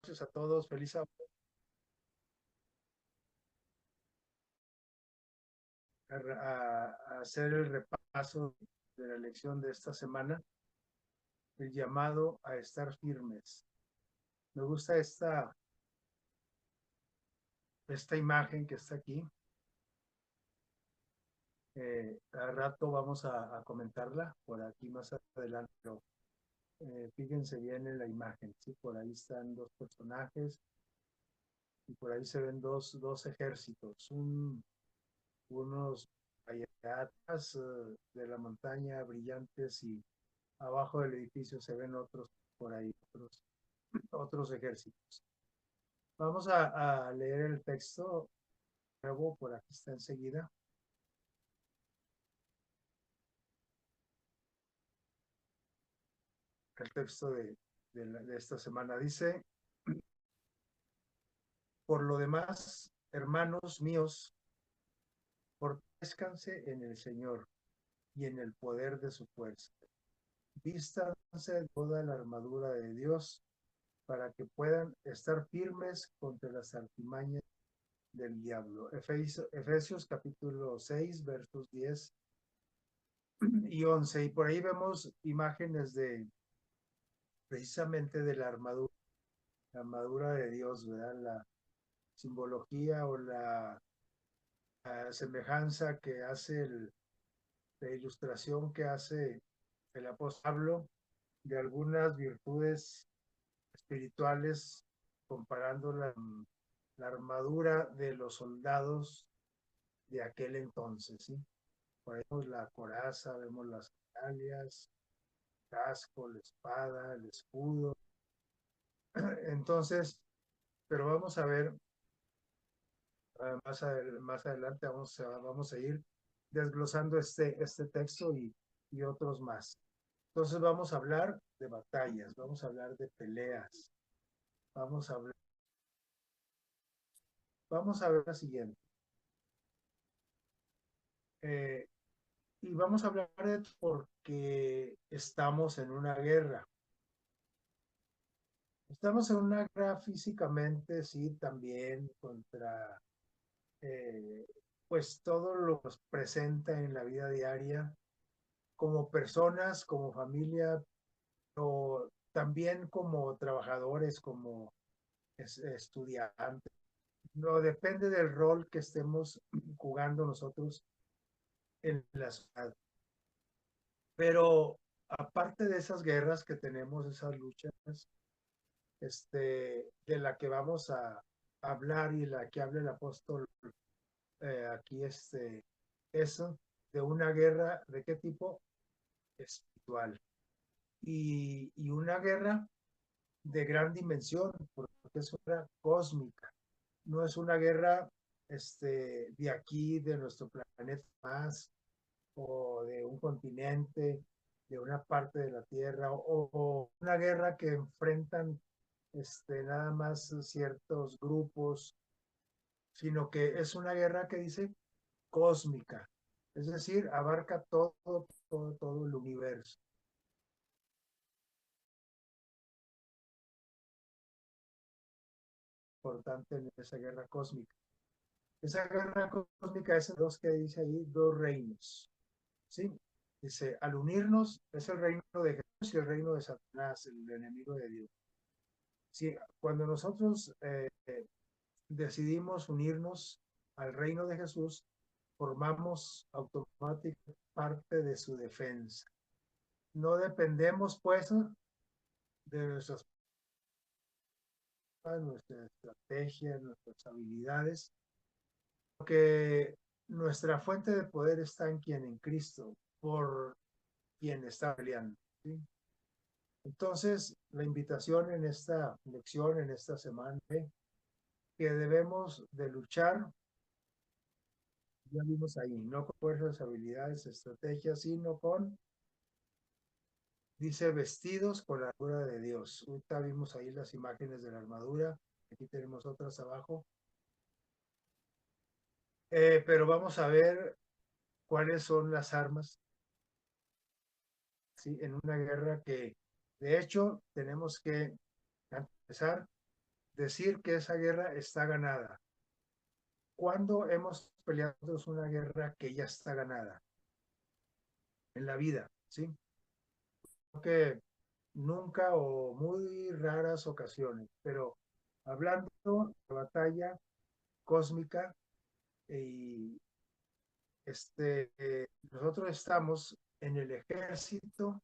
Gracias a todos, feliz sábado. A hacer el repaso de la lección de esta semana, el llamado a estar firmes. Me gusta esta imagen que está aquí. Al rato vamos a comentarla por aquí más adelante, pero fíjense bien en la imagen, ¿sí? Por ahí están dos personajes y por ahí se ven dos ejércitos, unos allá atrás de la montaña brillantes y abajo del edificio se ven otros por ahí, otros ejércitos. Vamos a leer el texto nuevo, por aquí está enseguida. El texto de esta semana dice: por lo demás, hermanos míos, fortalezcanse en el Señor y en el poder de su fuerza. Vístanse de toda la armadura de Dios para que puedan estar firmes contra las artimañas del diablo. Efesios capítulo 6, versos 10 y 11. Y por ahí vemos imágenes precisamente de la armadura de Dios, ¿verdad? La simbología o la semejanza que hace la ilustración que hace el apóstol Pablo de algunas virtudes espirituales, comparando la armadura de los soldados de aquel entonces, ¿sí? Por ahí vemos la coraza, vemos las sandalias, casco, la espada, el escudo. Entonces, pero vamos a ver más adelante, vamos a ir desglosando este texto y otros más. Entonces vamos a hablar de batallas, vamos a hablar de peleas, vamos a hablar, vamos a ver la siguiente. Eh, y vamos a hablar de porque estamos en una guerra. Estamos en una guerra físicamente, sí, también contra eh, pues todo lo que nos presenta en la vida diaria, como personas, como familia, o también como trabajadores, como estudiantes. No depende del rol que estemos jugando nosotros en la ciudad. Pero aparte de esas guerras que tenemos, esas luchas, de la que vamos a hablar y la que habla el apóstol aquí, eso, de una guerra, ¿de qué tipo? Espiritual. Y una guerra de gran dimensión, porque es una cósmica, no es una guerra de aquí, de nuestro planeta más, o de un continente, de una parte de la Tierra, o una guerra que enfrentan nada más ciertos grupos, sino que es una guerra que dice cósmica, es decir, abarca todo el universo. Importante en esa guerra cósmica. Esa guerra cósmica es dos que dice ahí, dos reinos. ¿Sí? Dice, al unirnos es el reino de Jesús y el reino de Satanás, el enemigo de Dios. Sí, cuando nosotros decidimos unirnos al reino de Jesús, formamos automáticamente parte de su defensa. No dependemos, pues, de nuestras estrategias, nuestras habilidades, porque nuestra fuente de poder está en quien, en Cristo, por quien está peleando. ¿Sí? Entonces, la invitación en esta lección, en esta semana, que debemos de luchar, ya vimos ahí, no con fuerzas, habilidades, estrategias, sino con, dice, vestidos con la armadura de Dios. Ahorita vimos ahí las imágenes de la armadura, aquí tenemos otras abajo, pero vamos a ver cuáles son las armas, ¿sí? En una guerra que, de hecho, tenemos que empezar decir que esa guerra está ganada. ¿Cuándo hemos peleado una guerra que ya está ganada? En la vida, ¿sí? Que nunca o muy raras ocasiones, pero hablando de batalla cósmica y nosotros estamos en el ejército,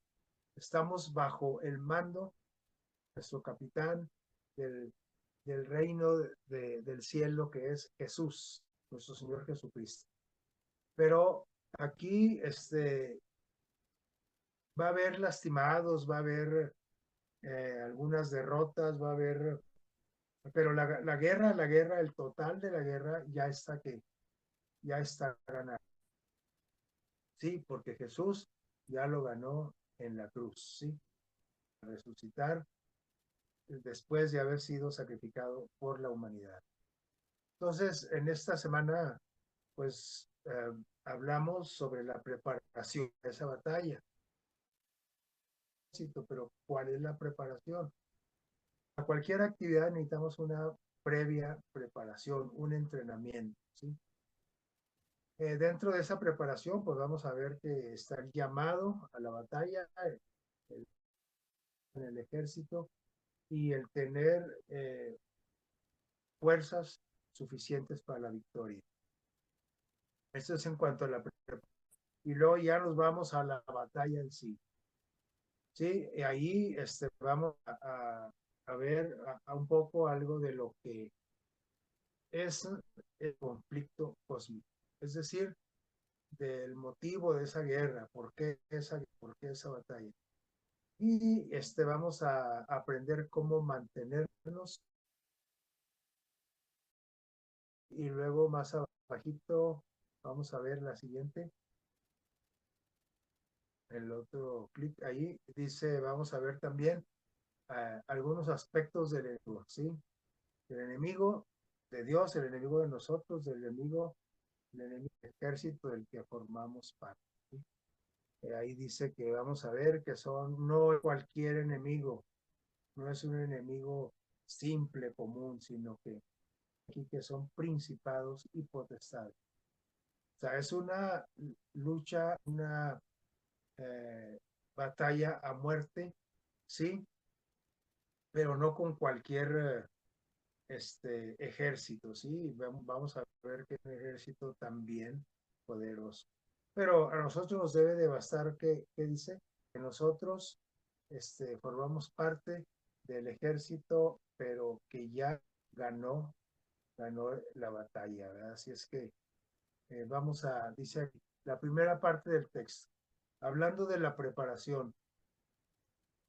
estamos bajo el mando de nuestro capitán del, del reino del cielo que es Jesús, nuestro Señor Jesucristo. Pero aquí va a haber lastimados, va a haber algunas derrotas, va a haber, pero la guerra, el total de la guerra ya está ganada. Sí, porque Jesús ya lo ganó en la cruz, sí, resucitar después de haber sido sacrificado por la humanidad. Entonces, en esta semana, pues hablamos sobre la preparación de esa batalla. Pero ¿cuál es la preparación? A cualquier actividad necesitamos una previa preparación, un entrenamiento, ¿sí? Dentro de esa preparación, pues vamos a ver que está el llamado a la batalla en el ejército y el tener fuerzas suficientes para la victoria. Esto es en cuanto a la preparación. Y luego ya nos vamos a la batalla en sí. Sí, y ahí vamos a ver a un poco algo de lo que es el conflicto cósmico. Es decir, del motivo de esa guerra, por qué esa batalla. Y vamos a aprender cómo mantenernos. Y luego más abajito vamos a ver la siguiente. El otro clic ahí dice, vamos a ver también algunos aspectos del enemigo, ¿sí? El enemigo de Dios, el enemigo de nosotros, el enemigo del ejército del que formamos parte, ¿sí? Ahí dice que vamos a ver que son no cualquier enemigo, no es un enemigo simple, común, sino que aquí que son principados y potestades. O sea, es una lucha, una eh, batalla a muerte, sí, pero no con cualquier ejército, sí. Vamos a ver que es un ejército también poderoso. Pero a nosotros nos debe de bastar ¿qué dice? Que nosotros formamos parte del ejército, pero que ya ganó, ganó la batalla, ¿verdad? Así es que vamos a, dice aquí, la primera parte del texto, hablando de la preparación,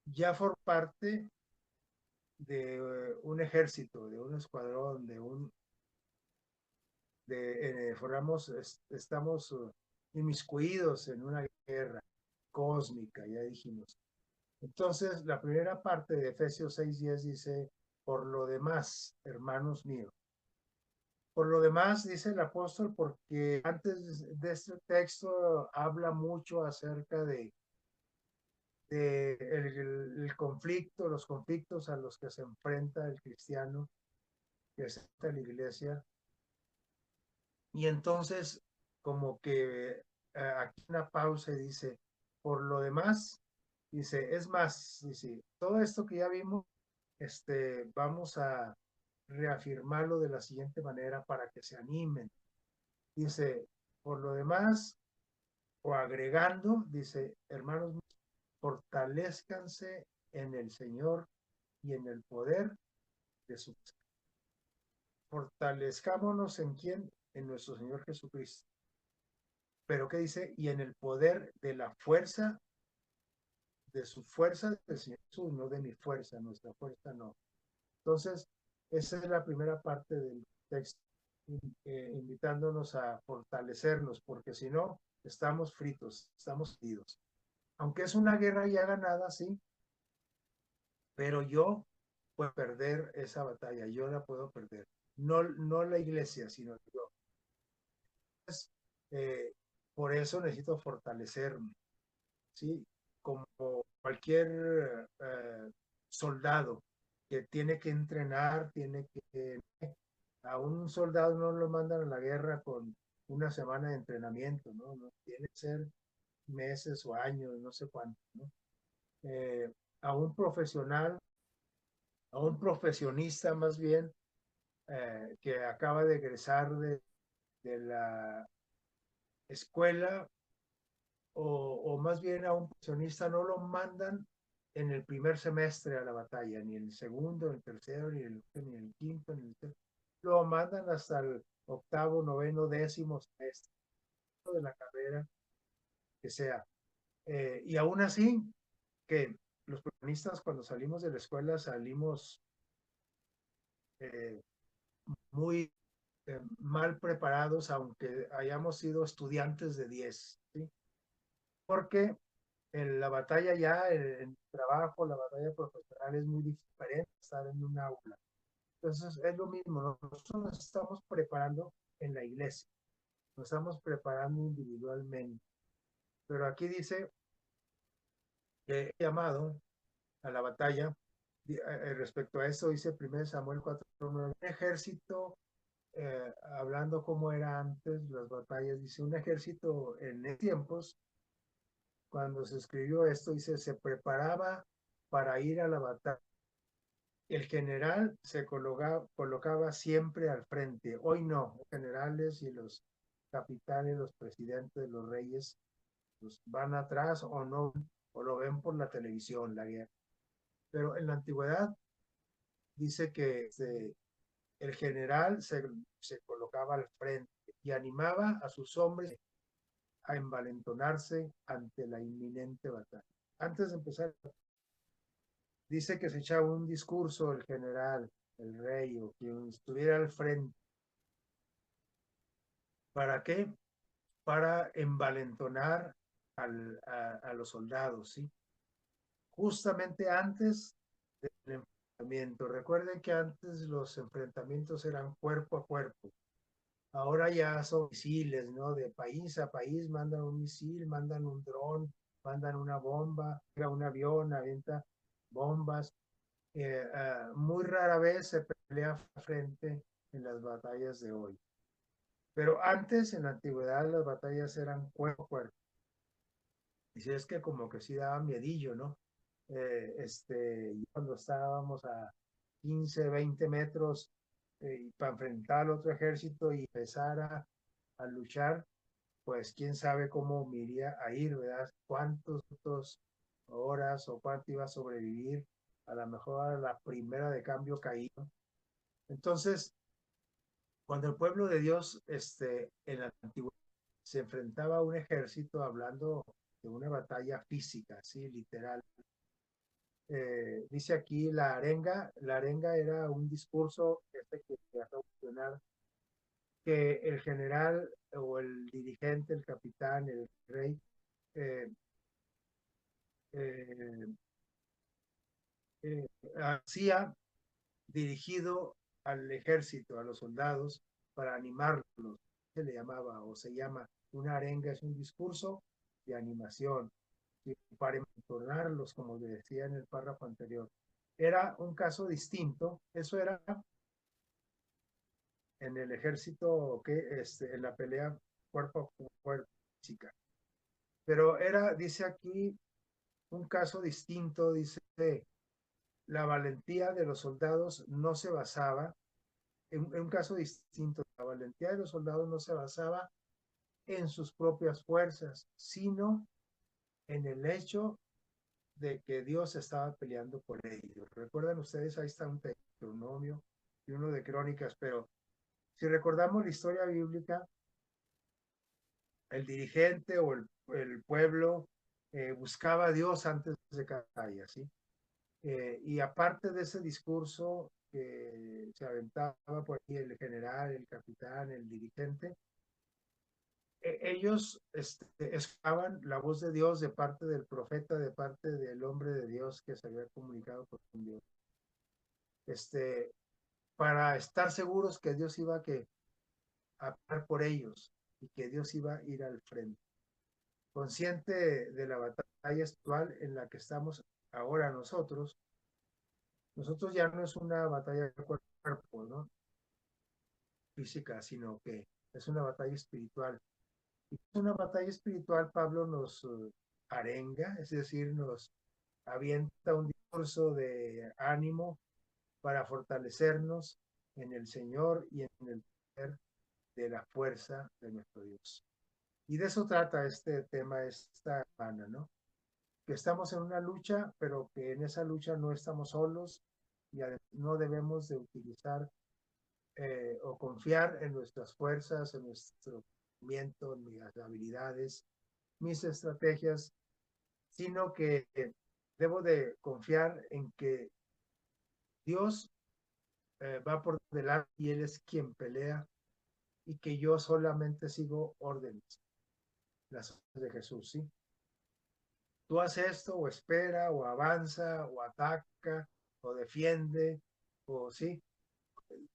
ya por parte de un ejército, de un escuadrón, estamos inmiscuidos en una guerra cósmica, ya dijimos. Entonces, la primera parte de Efesios 6:10 dice, por lo demás, hermanos míos. Por lo demás, dice el apóstol, porque antes de este texto habla mucho acerca de el conflicto, los conflictos a los que se enfrenta el cristiano, que es la iglesia. Y entonces, como que aquí una pausa y dice, por lo demás, dice, es más, dice, todo esto que ya vimos, vamos a reafirmarlo de la siguiente manera para que se animen. Dice, por lo demás, o agregando, dice, hermanos, fortalezcanse en el Señor y en el poder de su. Fortalezcámonos en quién, en nuestro Señor Jesucristo. Pero ¿qué dice? Y en el poder de la fuerza, de su fuerza del Señor Jesús, no de mi fuerza, nuestra fuerza no. Entonces, esa es la primera parte del texto, invitándonos a fortalecernos, porque si no, estamos fritos, estamos heridos. Aunque es una guerra ya ganada, sí, pero yo puedo perder esa batalla, yo la puedo perder. No, no la iglesia, sino yo. Entonces, por eso necesito fortalecerme, ¿sí? Como cualquier soldado que tiene que entrenar, tiene que... A un soldado no lo mandan a la guerra con una semana de entrenamiento, ¿no? No tiene que ser meses o años, no sé cuánto, ¿no? Eh, a un profesional, a un profesionista más bien, que acaba de egresar de la escuela o más bien a un profesionista no lo mandan en el primer semestre a la batalla, ni en el segundo, ni el tercero, ni el quinto, ni el sexto. Lo mandan hasta el octavo, noveno, décimo semestre de la carrera que sea. Y aún así, que los profesionistas cuando salimos de la escuela salimos eh, muy mal preparados, aunque hayamos sido estudiantes de 10, ¿sí? Porque en la batalla ya, en el trabajo, la batalla profesional es muy diferente estar en un aula. Entonces es lo mismo, nosotros nos estamos preparando en la iglesia, nos estamos preparando individualmente. Pero aquí dice que he llamado a la batalla, respecto a esto dice 1 Samuel 4:9, un ejército, hablando cómo era antes las batallas, dice un ejército en tiempos cuando se escribió esto, dice, se preparaba para ir a la batalla. El general se colocaba siempre al frente. Hoy no, los generales y los capitanes, los presidentes, los reyes, pues van atrás o no, o lo ven por la televisión, la guerra. Pero en la antigüedad dice que el general se colocaba al frente y animaba a sus hombres a envalentonarse ante la inminente batalla. Antes de empezar, dice que se echaba un discurso el general, el rey o quien estuviera al frente. ¿Para qué? Para envalentonar a los soldados, ¿sí? Justamente antes del enfrentamiento. Recuerden que antes los enfrentamientos eran cuerpo a cuerpo. Ahora ya son misiles, ¿no? De país a país mandan un misil, mandan un dron, mandan una bomba, un avión, avienta bombas. Muy rara vez se pelea frente en las batallas de hoy. Pero antes, en la antigüedad, las batallas eran cuerpo a cuerpo. Y si es que como que sí daba miedillo, ¿no? Cuando estábamos a 15, 20 metros para enfrentar al otro ejército y empezar a luchar, pues quién sabe cómo me iría a ir, ¿verdad? Cuántas horas o cuánto iba a sobrevivir. A lo mejor a la primera de cambio caído. Entonces, cuando el pueblo de Dios en la antigüedad se enfrentaba a un ejército, hablando de una batalla física, ¿sí? Literal. Dice aquí la arenga era un discurso que se mencionar que el general o el dirigente, el capitán, el rey, eh, eh, hacía dirigido al ejército, a los soldados, para animarlos. Se le llamaba o se llama una arenga, es un discurso de animación, y para entornarlos, como decía en el párrafo anterior. Era un caso distinto, eso era en el ejército, en la pelea cuerpo a cuerpo física. Pero era, dice aquí, un caso distinto, dice, la valentía de los soldados no se basaba en un caso distinto. La valentía de los soldados no se basaba en sus propias fuerzas, sino en el hecho de que Dios estaba peleando por ellos. Recuerdan ustedes, ahí está un Deuteronomio y uno de Crónicas, pero si recordamos la historia bíblica, el dirigente o el pueblo buscaba a Dios antes de cada batalla, ¿sí? Y aparte de ese discurso que se aventaba por ahí el general, el capitán, el dirigente, ellos escuchaban la voz de Dios de parte del profeta, de parte del hombre de Dios que se había comunicado con Dios. Para estar seguros que Dios iba a pelear por ellos y que Dios iba a ir al frente. Consciente de la batalla actual en la que estamos ahora nosotros, Nosotros ya no es una batalla cuerpo a cuerpo, ¿no? Física, sino que es una batalla espiritual. Y es una batalla espiritual, Pablo nos arenga, es decir, nos avienta un discurso de ánimo para fortalecernos en el Señor y en el poder de la fuerza de nuestro Dios. Y de eso trata este tema esta semana, ¿no? Que estamos en una lucha, pero que en esa lucha no estamos solos y no debemos de utilizar o confiar en nuestras fuerzas, en nuestro conocimiento, en mis habilidades, mis estrategias, sino que debo de confiar en que Dios va por delante y Él es quien pelea y que yo solamente sigo órdenes, las órdenes de Jesús, ¿sí? Tú haces esto o espera o avanza o ataca o defiende o sí,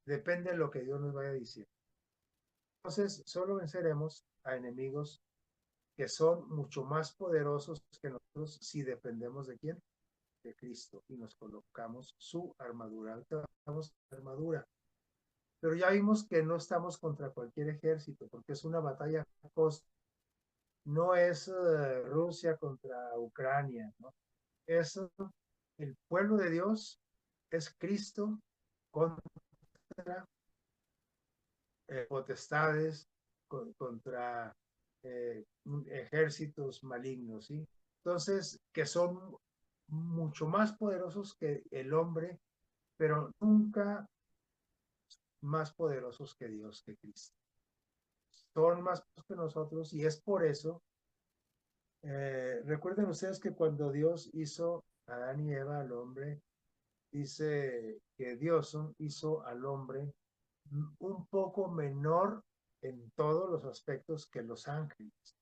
depende de lo que Dios nos vaya a decir. Entonces, solo venceremos a enemigos que son mucho más poderosos que nosotros si dependemos de quién, de Cristo, y nos colocamos su armadura. Estamos armadura. Pero ya vimos que no estamos contra cualquier ejército, porque es una batalla costa. No es Rusia contra Ucrania, ¿no? Es el pueblo de Dios, es Cristo contra potestades, contra ejércitos malignos, ¿sí? Entonces, que son mucho más poderosos que el hombre, pero nunca más poderosos que Dios, que Cristo. Son más poderosos que nosotros y es por eso, recuerden ustedes que cuando Dios hizo a Adán y Eva al hombre, dice que Dios hizo al hombre un poco menor en todos los aspectos que los ángeles,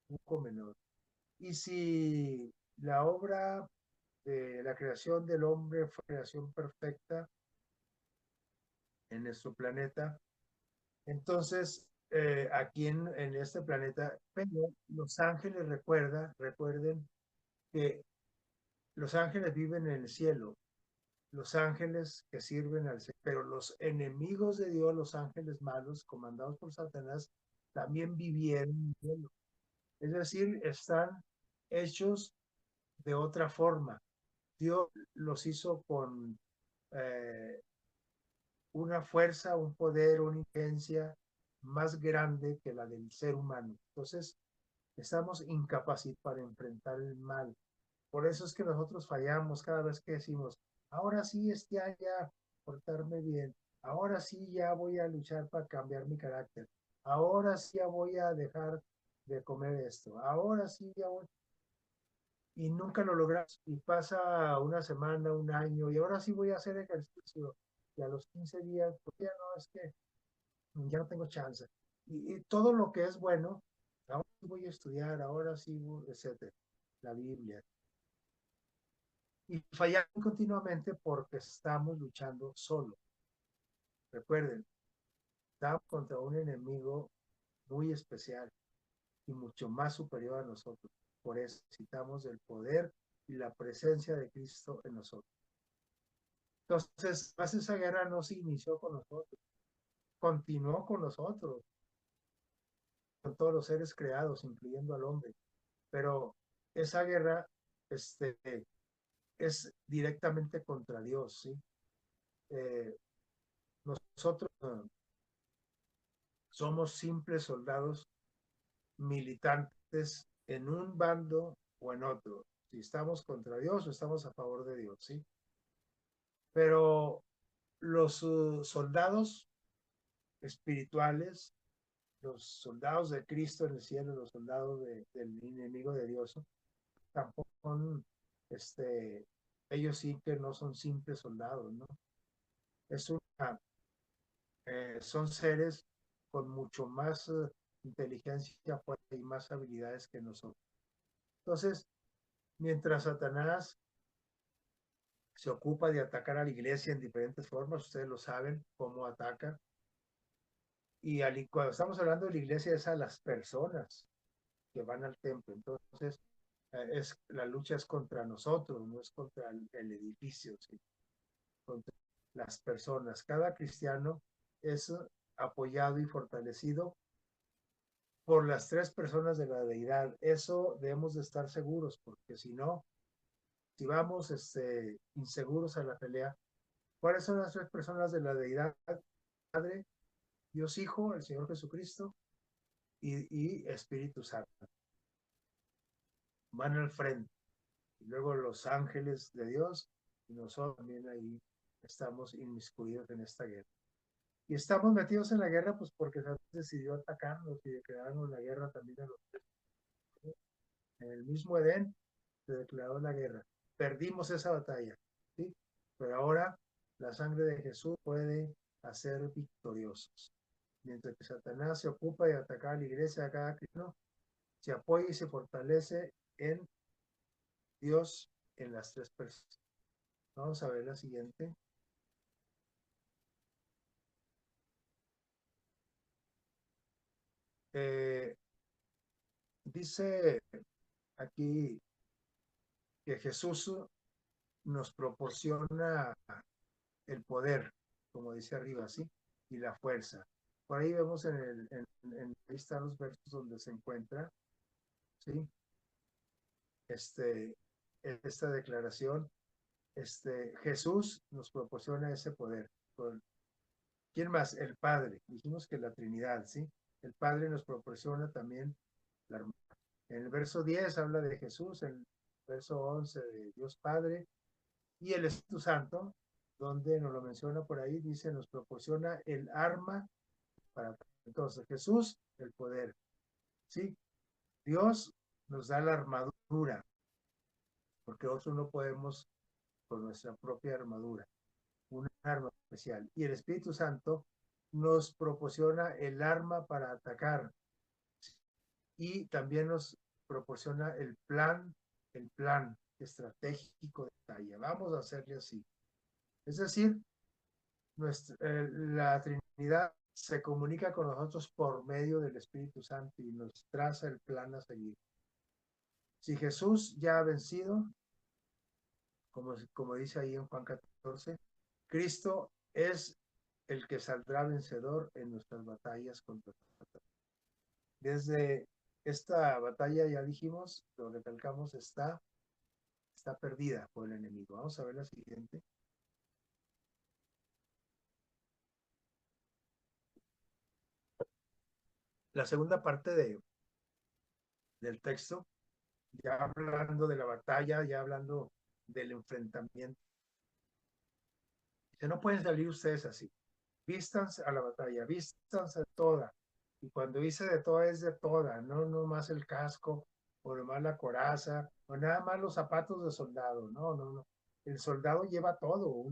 un poco menor. Y si la obra de la creación del hombre fue creación perfecta en nuestro planeta, entonces aquí en este planeta, pero los ángeles recuerden que los ángeles viven en el cielo, los ángeles que sirven al cielo, pero los enemigos de Dios, los ángeles malos, comandados por Satanás, también vivieron en el cielo. Es decir, están hechos de otra forma. Dios los hizo con eh, una fuerza, un poder, una inteligencia más grande que la del ser humano. Entonces, estamos incapacitados para enfrentar el mal. Por eso es que nosotros fallamos cada vez que decimos, ahora sí es ya portarme bien, ahora sí ya voy a luchar para cambiar mi carácter, ahora sí ya voy a dejar de comer esto, ahora sí ya voy. Y nunca lo logras. Y pasa una semana, un año, y ahora sí voy a hacer ejercicio. Y a los 15 días, pues ya no, es que ya no tengo chance. Y todo lo que es bueno, ahora sí voy a estudiar, ahora sí, etcétera. La Biblia. Y fallan continuamente porque estamos luchando solo. Recuerden, estamos contra un enemigo muy especial y mucho más superior a nosotros. Por eso necesitamos el poder y la presencia de Cristo en nosotros. Entonces, más esa guerra no se inició con nosotros, continuó con nosotros, con todos los seres creados, incluyendo al hombre. Pero esa guerra este, es directamente contra Dios, ¿sí? Eh, nosotros somos simples soldados militantes en un bando o en otro. Si estamos contra Dios o estamos a favor de Dios, ¿sí? Pero los soldados espirituales, los soldados de Cristo en el cielo, los soldados del enemigo de Dios, ¿no? Tampoco son, ellos sí que no son simples soldados, ¿no? Es una, son seres con mucho más inteligencia y más habilidades que nosotros. Entonces, mientras Satanás se ocupa de atacar a la iglesia en diferentes formas, ustedes lo saben cómo ataca. Y cuando estamos hablando de la iglesia es a las personas que van al templo. Entonces, la lucha es contra nosotros, no es contra el edificio. ¿Sí? contra las personas. Cada cristiano es apoyado y fortalecido por las tres personas de la deidad. Eso debemos de estar seguros, porque si no, si vamos inseguros a la pelea, ¿cuáles son las tres personas de la deidad? Padre, Dios Hijo, el Señor Jesucristo y Espíritu Santo. Van al frente. Y luego los ángeles de Dios y nosotros también ahí estamos inmiscuidos en esta guerra. Y estamos metidos en la guerra pues porque Satanás decidió atacarnos y declararnos la guerra también a los tres. En el mismo Edén se declaró la guerra. Perdimos esa batalla, ¿sí? Pero ahora la sangre de Jesús puede hacer victoriosos. Mientras que Satanás se ocupa de atacar a la iglesia, a cada cristiano, se apoya y se fortalece en Dios en las tres personas. Vamos a ver la siguiente. Eh, dice aquí que Jesús nos proporciona el poder, como dice arriba, ¿sí? Y la fuerza. Por ahí vemos ahí están los versos donde se encuentra, ¿sí? Este, esta declaración, Jesús nos proporciona ese poder. ¿Quién más? El Padre. Dijimos que la Trinidad, ¿sí? El Padre nos proporciona también la armonía. En el verso 10 habla de Jesús, en el verso 11 de Dios Padre y el Espíritu Santo, donde nos lo menciona por ahí, dice, nos proporciona el arma para... Entonces, Jesús, el poder, ¿sí? Dios nos da la armadura, porque nosotros no podemos con nuestra propia armadura, una arma especial. Y el Espíritu Santo nos proporciona el arma para atacar y también nos proporciona el plan estratégico de batalla. Vamos a hacerle así. Es decir, la Trinidad se comunica con nosotros por medio del Espíritu Santo y nos traza el plan a seguir. Si Jesús ya ha vencido, como dice ahí en Juan 14, Cristo es el que saldrá vencedor en nuestras batallas contra Satanás. Desde esta batalla, ya dijimos, lo recalcamos, está perdida por el enemigo. Vamos a ver la siguiente. La segunda parte del texto, ya hablando de la batalla, ya hablando del enfrentamiento. Dice, no pueden salir ustedes así. Vístanse a la batalla, vístanse toda. Y cuando dice de toda, es de toda, no más el casco, o nomás la coraza, o nada más los zapatos de soldado. No. El soldado lleva todo.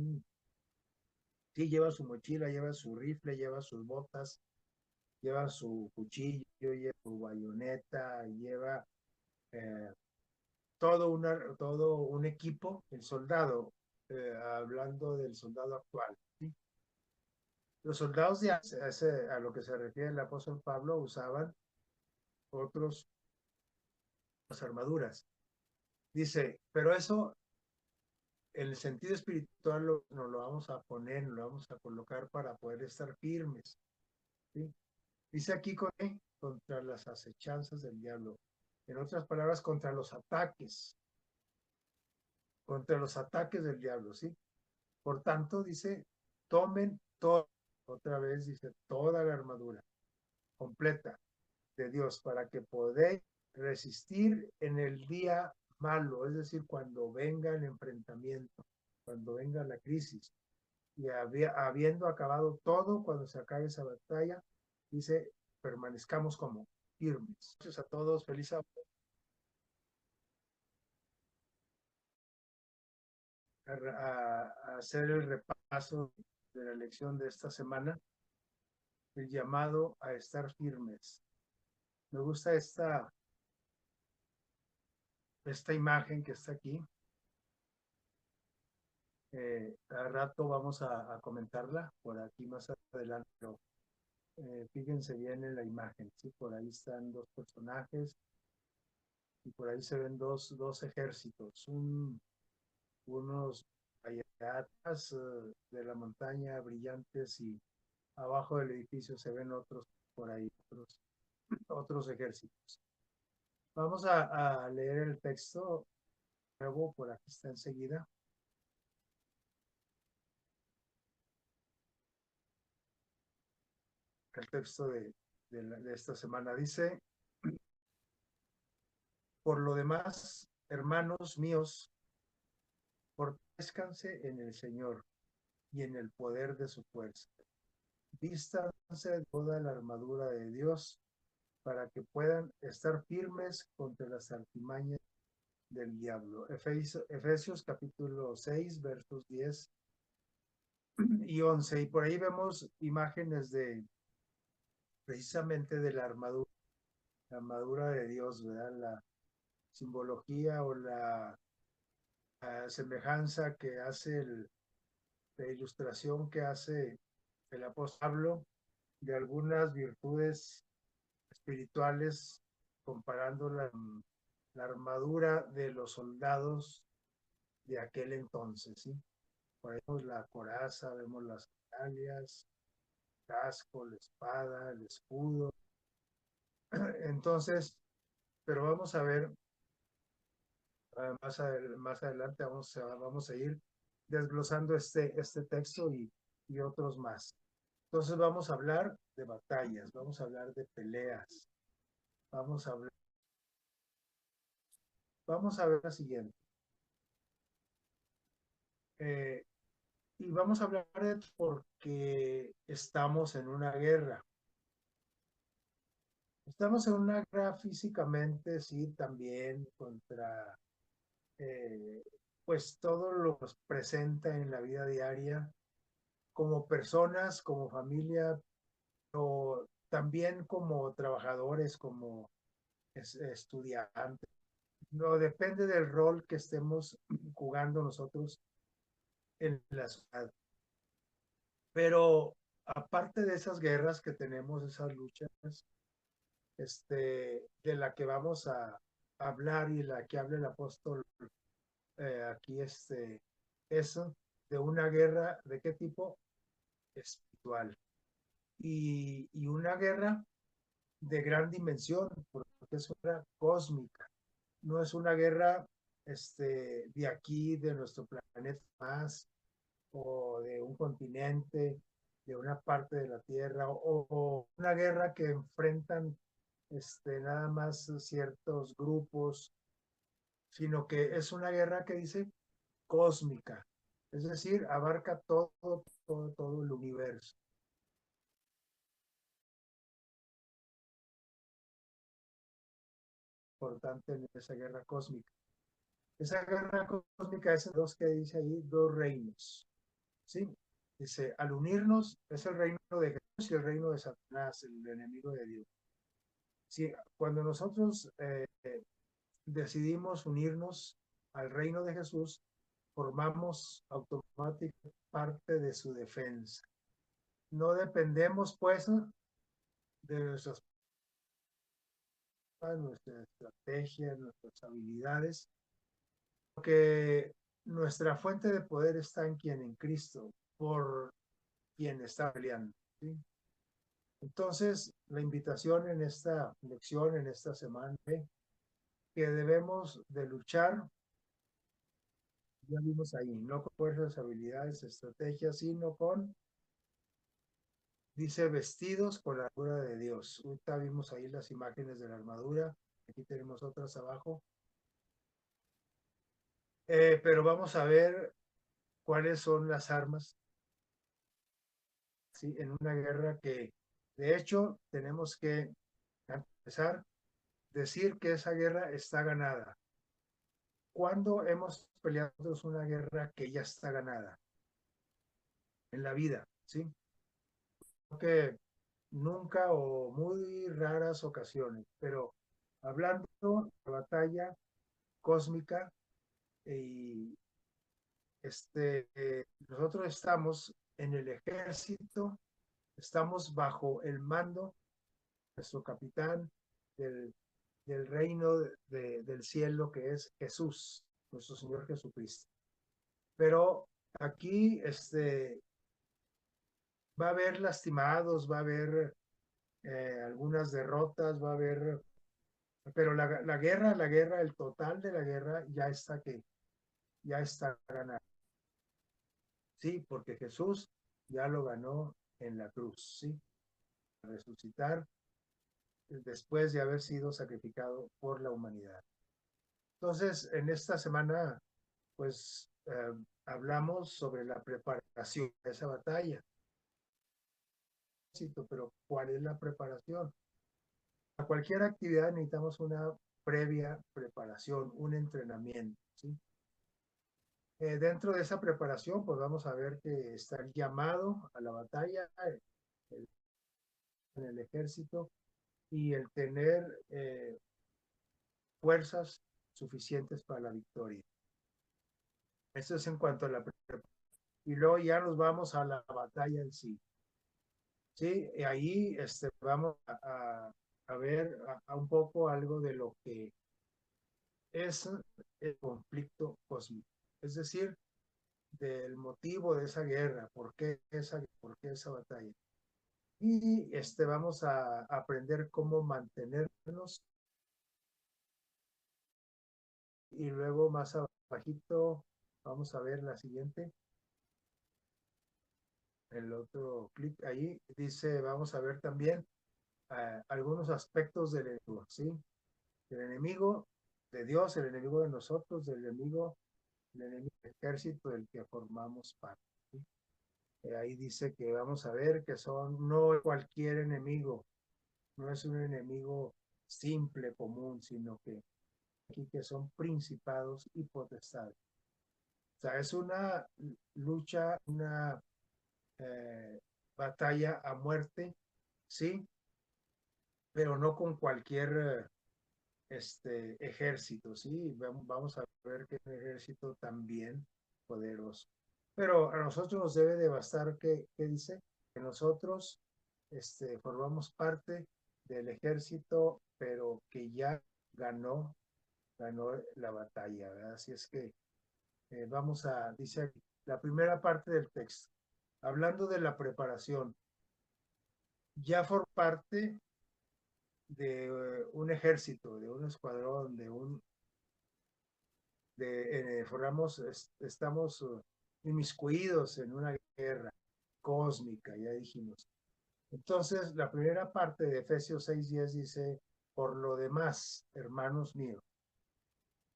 Sí, lleva su mochila, lleva su rifle, lleva sus botas, lleva su cuchillo, lleva su bayoneta, lleva eh, todo un equipo, el soldado, hablando del soldado actual. ¿Sí? Los soldados de a lo que se refiere el apóstol Pablo usaban otras armaduras. Dice, pero eso en el sentido espiritual nos lo vamos a poner, nos lo vamos a colocar para poder estar firmes. ¿Sí? Dice aquí contra las acechanzas del diablo. En otras palabras, contra los ataques del diablo, ¿sí? Por tanto, dice, tomen todo, otra vez dice, toda la armadura completa de Dios para que podáis resistir en el día malo, es decir, cuando venga el enfrentamiento, cuando venga la crisis. Y habiendo acabado todo, cuando se acabe esa batalla, dice, permanezcamos como firmes. Gracias a todos, feliz a hacer el repaso de la lección de esta semana, el llamado a estar firmes. Me gusta esta imagen que está aquí. Al rato vamos a comentarla por aquí más adelante, pero fíjense bien en la imagen, ¿sí? Por ahí están dos personajes y por ahí se ven dos ejércitos, unos allá atrás de la montaña brillantes y abajo del edificio se ven otros por ahí, otros ejércitos. Vamos a leer el texto nuevo, por aquí está enseguida. El texto de esta semana dice: por lo demás, hermanos míos, fortalezcanse en el Señor y en el poder de su fuerza. Vístanse toda la armadura de Dios para que puedan estar firmes contra las artimañas del diablo. Efesios capítulo 6, versos 10 y 11. Y por ahí vemos imágenes de precisamente de la armadura de Dios, ¿verdad? La simbología o la semejanza que hace la ilustración que hace el apóstol Pablo de algunas virtudes espirituales, comparando la armadura de los soldados de aquel entonces, ¿sí? Por ahí vemos la coraza, vemos las sandalias, el casco, la espada, el escudo. Entonces, pero vamos a ver más adelante, vamos a ir desglosando este texto y otros más. Entonces vamos a hablar de batallas, vamos a hablar de peleas, vamos a hablar, vamos a ver la siguiente. Eh, y vamos a hablar de porque estamos en una guerra. Estamos en una guerra físicamente, sí, también contra eh, pues todo lo que nos presenta en la vida diaria, como personas, como familia, o también como trabajadores, como estudiantes. No depende del rol que estemos jugando nosotros en la ciudad. Pero aparte de esas guerras que tenemos, esas luchas, de la que vamos a hablar y la que habla el apóstol aquí, eso, de una guerra, ¿de qué tipo? Espiritual. Y una guerra de gran dimensión, porque es una cósmica, no es una guerra de aquí, de nuestro planeta más, o de un continente, de una parte de la Tierra, o una guerra que enfrentan nada más ciertos grupos, sino que es una guerra que dice cósmica, es decir, abarca todo el universo. Importante en esa guerra cósmica. Esa guerra cósmica es dos que dice ahí, dos reinos. ¿Sí? Dice, al unirnos es el reino de Jesús y el reino de Satanás, el enemigo de Dios. Sí, cuando nosotros decidimos unirnos al reino de Jesús, formamos automáticamente parte de su defensa. No dependemos, pues, de nuestra estrategia, nuestras habilidades, porque nuestra fuente de poder está en quien, en Cristo, por quien está peleando. ¿Sí? Entonces, la invitación en esta lección, en esta semana, que debemos de luchar, ya vimos ahí, no con fuerzas, habilidades, estrategias, sino con, dice, vestidos con la armadura de Dios. Ahorita vimos ahí las imágenes de la armadura, aquí tenemos otras abajo, pero vamos a ver cuáles son las armas, ¿sí? En una guerra que, de hecho, tenemos que empezar decir que esa guerra está ganada. ¿Cuándo hemos peleado una guerra que ya está ganada? En la vida, ¿sí? Que nunca o muy raras ocasiones, pero hablando de batalla cósmica y nosotros estamos en el ejército, estamos bajo el mando de nuestro capitán del reino del cielo que es Jesús, nuestro Señor Jesucristo. Pero aquí va a haber lastimados, va a haber algunas derrotas, va a haber, pero la guerra, el total de la guerra ya está ganado. Sí, porque Jesús ya lo ganó en la cruz, sí, resucitar después de haber sido sacrificado por la humanidad. Entonces, en esta semana, pues hablamos sobre la preparación de esa batalla. Pero ¿cuál es la preparación? A cualquier actividad necesitamos una previa preparación, un entrenamiento, ¿sí? Dentro de esa preparación, pues vamos a ver que está el llamado a la batalla el, en el ejército y el tener fuerzas suficientes para la victoria. Eso es en cuanto a la preparación. Y luego ya nos vamos a la batalla en sí. Sí, y ahí vamos a ver un poco algo de lo que es el conflicto cósmico. Es decir, del motivo de esa guerra, por qué esa batalla. Y vamos a aprender cómo mantenernos. Y luego más abajito vamos a ver la siguiente. El otro clic ahí dice, vamos a ver también algunos aspectos del enemigo, ¿sí? El enemigo de Dios, el enemigo de nosotros, el enemigo del ejército del que formamos parte, ¿sí? Ahí dice que vamos a ver que no cualquier enemigo, no es un enemigo simple, común, sino que aquí que son principados y potestades. O sea, es una lucha, una eh, batalla a muerte, sí, pero no con cualquier ejército, sí. Vamos a ver que es un ejército también poderoso. Pero a nosotros nos debe de bastar ¿qué dice? Que nosotros formamos parte del ejército, pero que ya ganó la batalla, ¿verdad? Así es que dice aquí, la primera parte del texto, hablando de la preparación, ya por parte de un ejército, de un escuadrón, formamos, estamos inmiscuidos en una guerra cósmica, ya dijimos. Entonces, la primera parte de Efesios 6:10 dice, por lo demás, hermanos míos.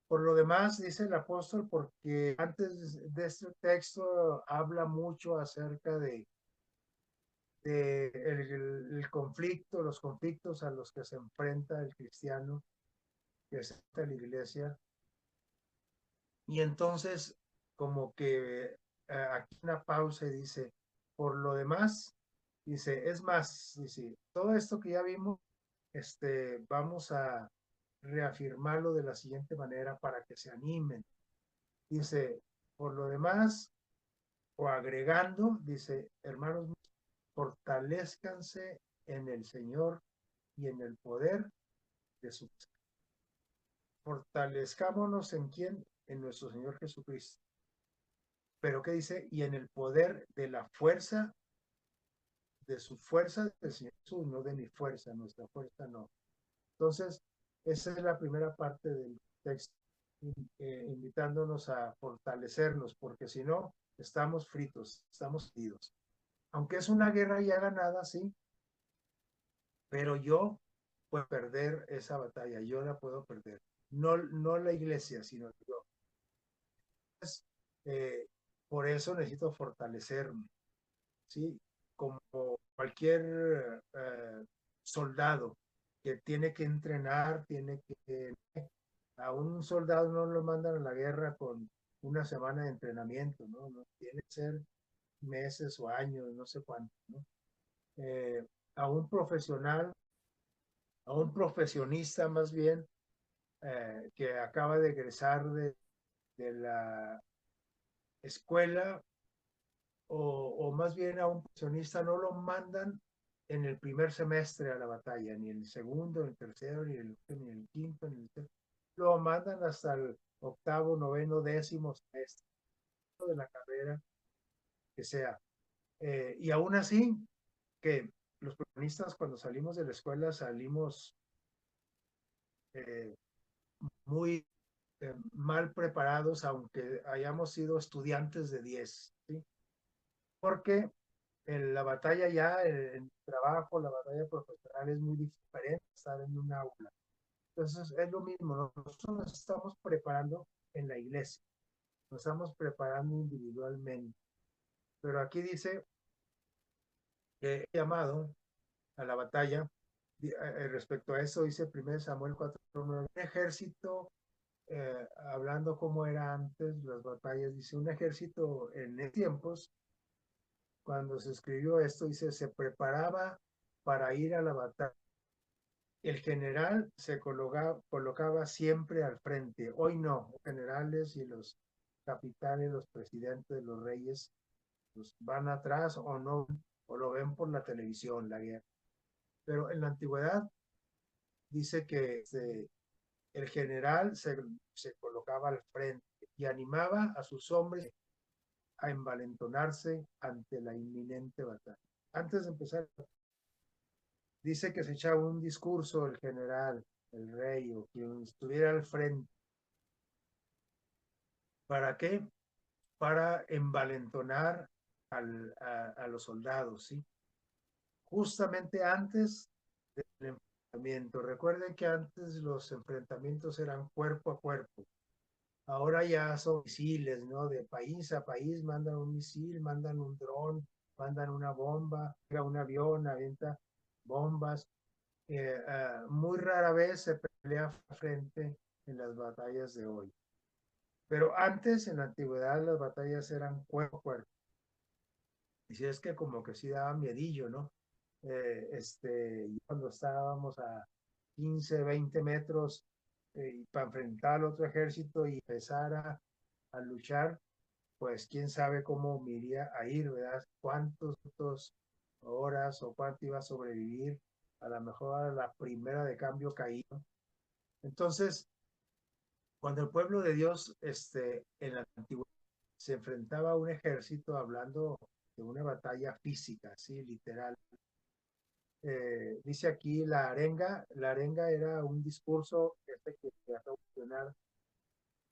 Por lo demás, dice el apóstol, porque antes de este texto habla mucho acerca de el conflicto, los conflictos a los que se enfrenta el cristiano, que es la iglesia. Y entonces, como que aquí una pausa y dice, por lo demás, dice, es más, dice, todo esto que ya vimos, vamos a reafirmarlo de la siguiente manera para que se animen. Dice, por lo demás, o agregando, dice, hermanos, fortalezcanse en el Señor y en el poder de su. Fortalezcámonos en quién, en nuestro Señor Jesucristo. Pero ¿qué dice? Y en el poder de la fuerza, de su fuerza del Señor Jesús, no de mi fuerza, nuestra fuerza no. Entonces, esa es la primera parte del texto, invitándonos a fortalecernos, porque si no, estamos fritos, estamos heridos. Aunque es una guerra ya ganada, sí, pero yo puedo perder esa batalla, yo la puedo perder. No la iglesia, sino yo. Entonces, por eso necesito fortalecerme, ¿sí? Como cualquier soldado que tiene que entrenar, a un soldado no lo mandan a la guerra con una semana de entrenamiento, ¿no? No tiene que ser meses o años, no sé cuánto, ¿no? Eh, a un profesional, a un profesionista más bien, que acaba de egresar de la escuela o más bien a un profesionista no lo mandan en el primer semestre a la batalla, ni en el segundo, ni el tercero, ni el quinto, ni el tercero. Lo mandan hasta el octavo, noveno, décimo semestre. de la carrera que sea. Y aún así, que los protagonistas cuando salimos de la escuela salimos eh, muy mal preparados, aunque hayamos sido estudiantes de 10, ¿sí? Porque en la batalla ya, en el trabajo, la batalla profesional es muy diferente estar en un aula. Entonces es lo mismo, nosotros nos estamos preparando en la iglesia, nos estamos preparando individualmente. Pero aquí dice que he llamado a la batalla, respecto a eso dice 1 Samuel 4:9, un ejército, hablando como era antes las batallas, dice un ejército en tiempos, cuando se escribió esto, dice, se preparaba para ir a la batalla. El general se colocaba siempre al frente. Hoy no, los generales y los capitanes, los presidentes, los reyes, pues van atrás o no, o lo ven por la televisión, la guerra. Pero en la antigüedad dice que el general se colocaba al frente y animaba a sus hombres a envalentonarse ante la inminente batalla. Antes de empezar, dice que se echaba un discurso el general, el rey o quien estuviera al frente. ¿Para qué? Para envalentonar a los soldados, ¿sí? Justamente antes del enfrentamiento. Recuerden que antes los enfrentamientos eran cuerpo a cuerpo. Ahora ya son misiles, ¿no? De país a país mandan un misil, mandan un dron, mandan una bomba, un avión, avienta bombas. Muy rara vez se pelea frente en las batallas de hoy. Pero antes, en la antigüedad, las batallas eran cuerpo a cuerpo. Y si es que como que sí daba miedillo, ¿no? Cuando estábamos a 15, 20 metros para enfrentar al otro ejército y empezar a luchar, pues quién sabe cómo me iría a ir, ¿verdad? Cuántas horas o cuánto iba a sobrevivir. A lo mejor a la primera de cambio caído. Entonces, cuando el pueblo de Dios en la antigüedad se enfrentaba a un ejército, hablando de una batalla física, ¿sí? Literal. Dice aquí la arenga era un discurso que quería mencionar,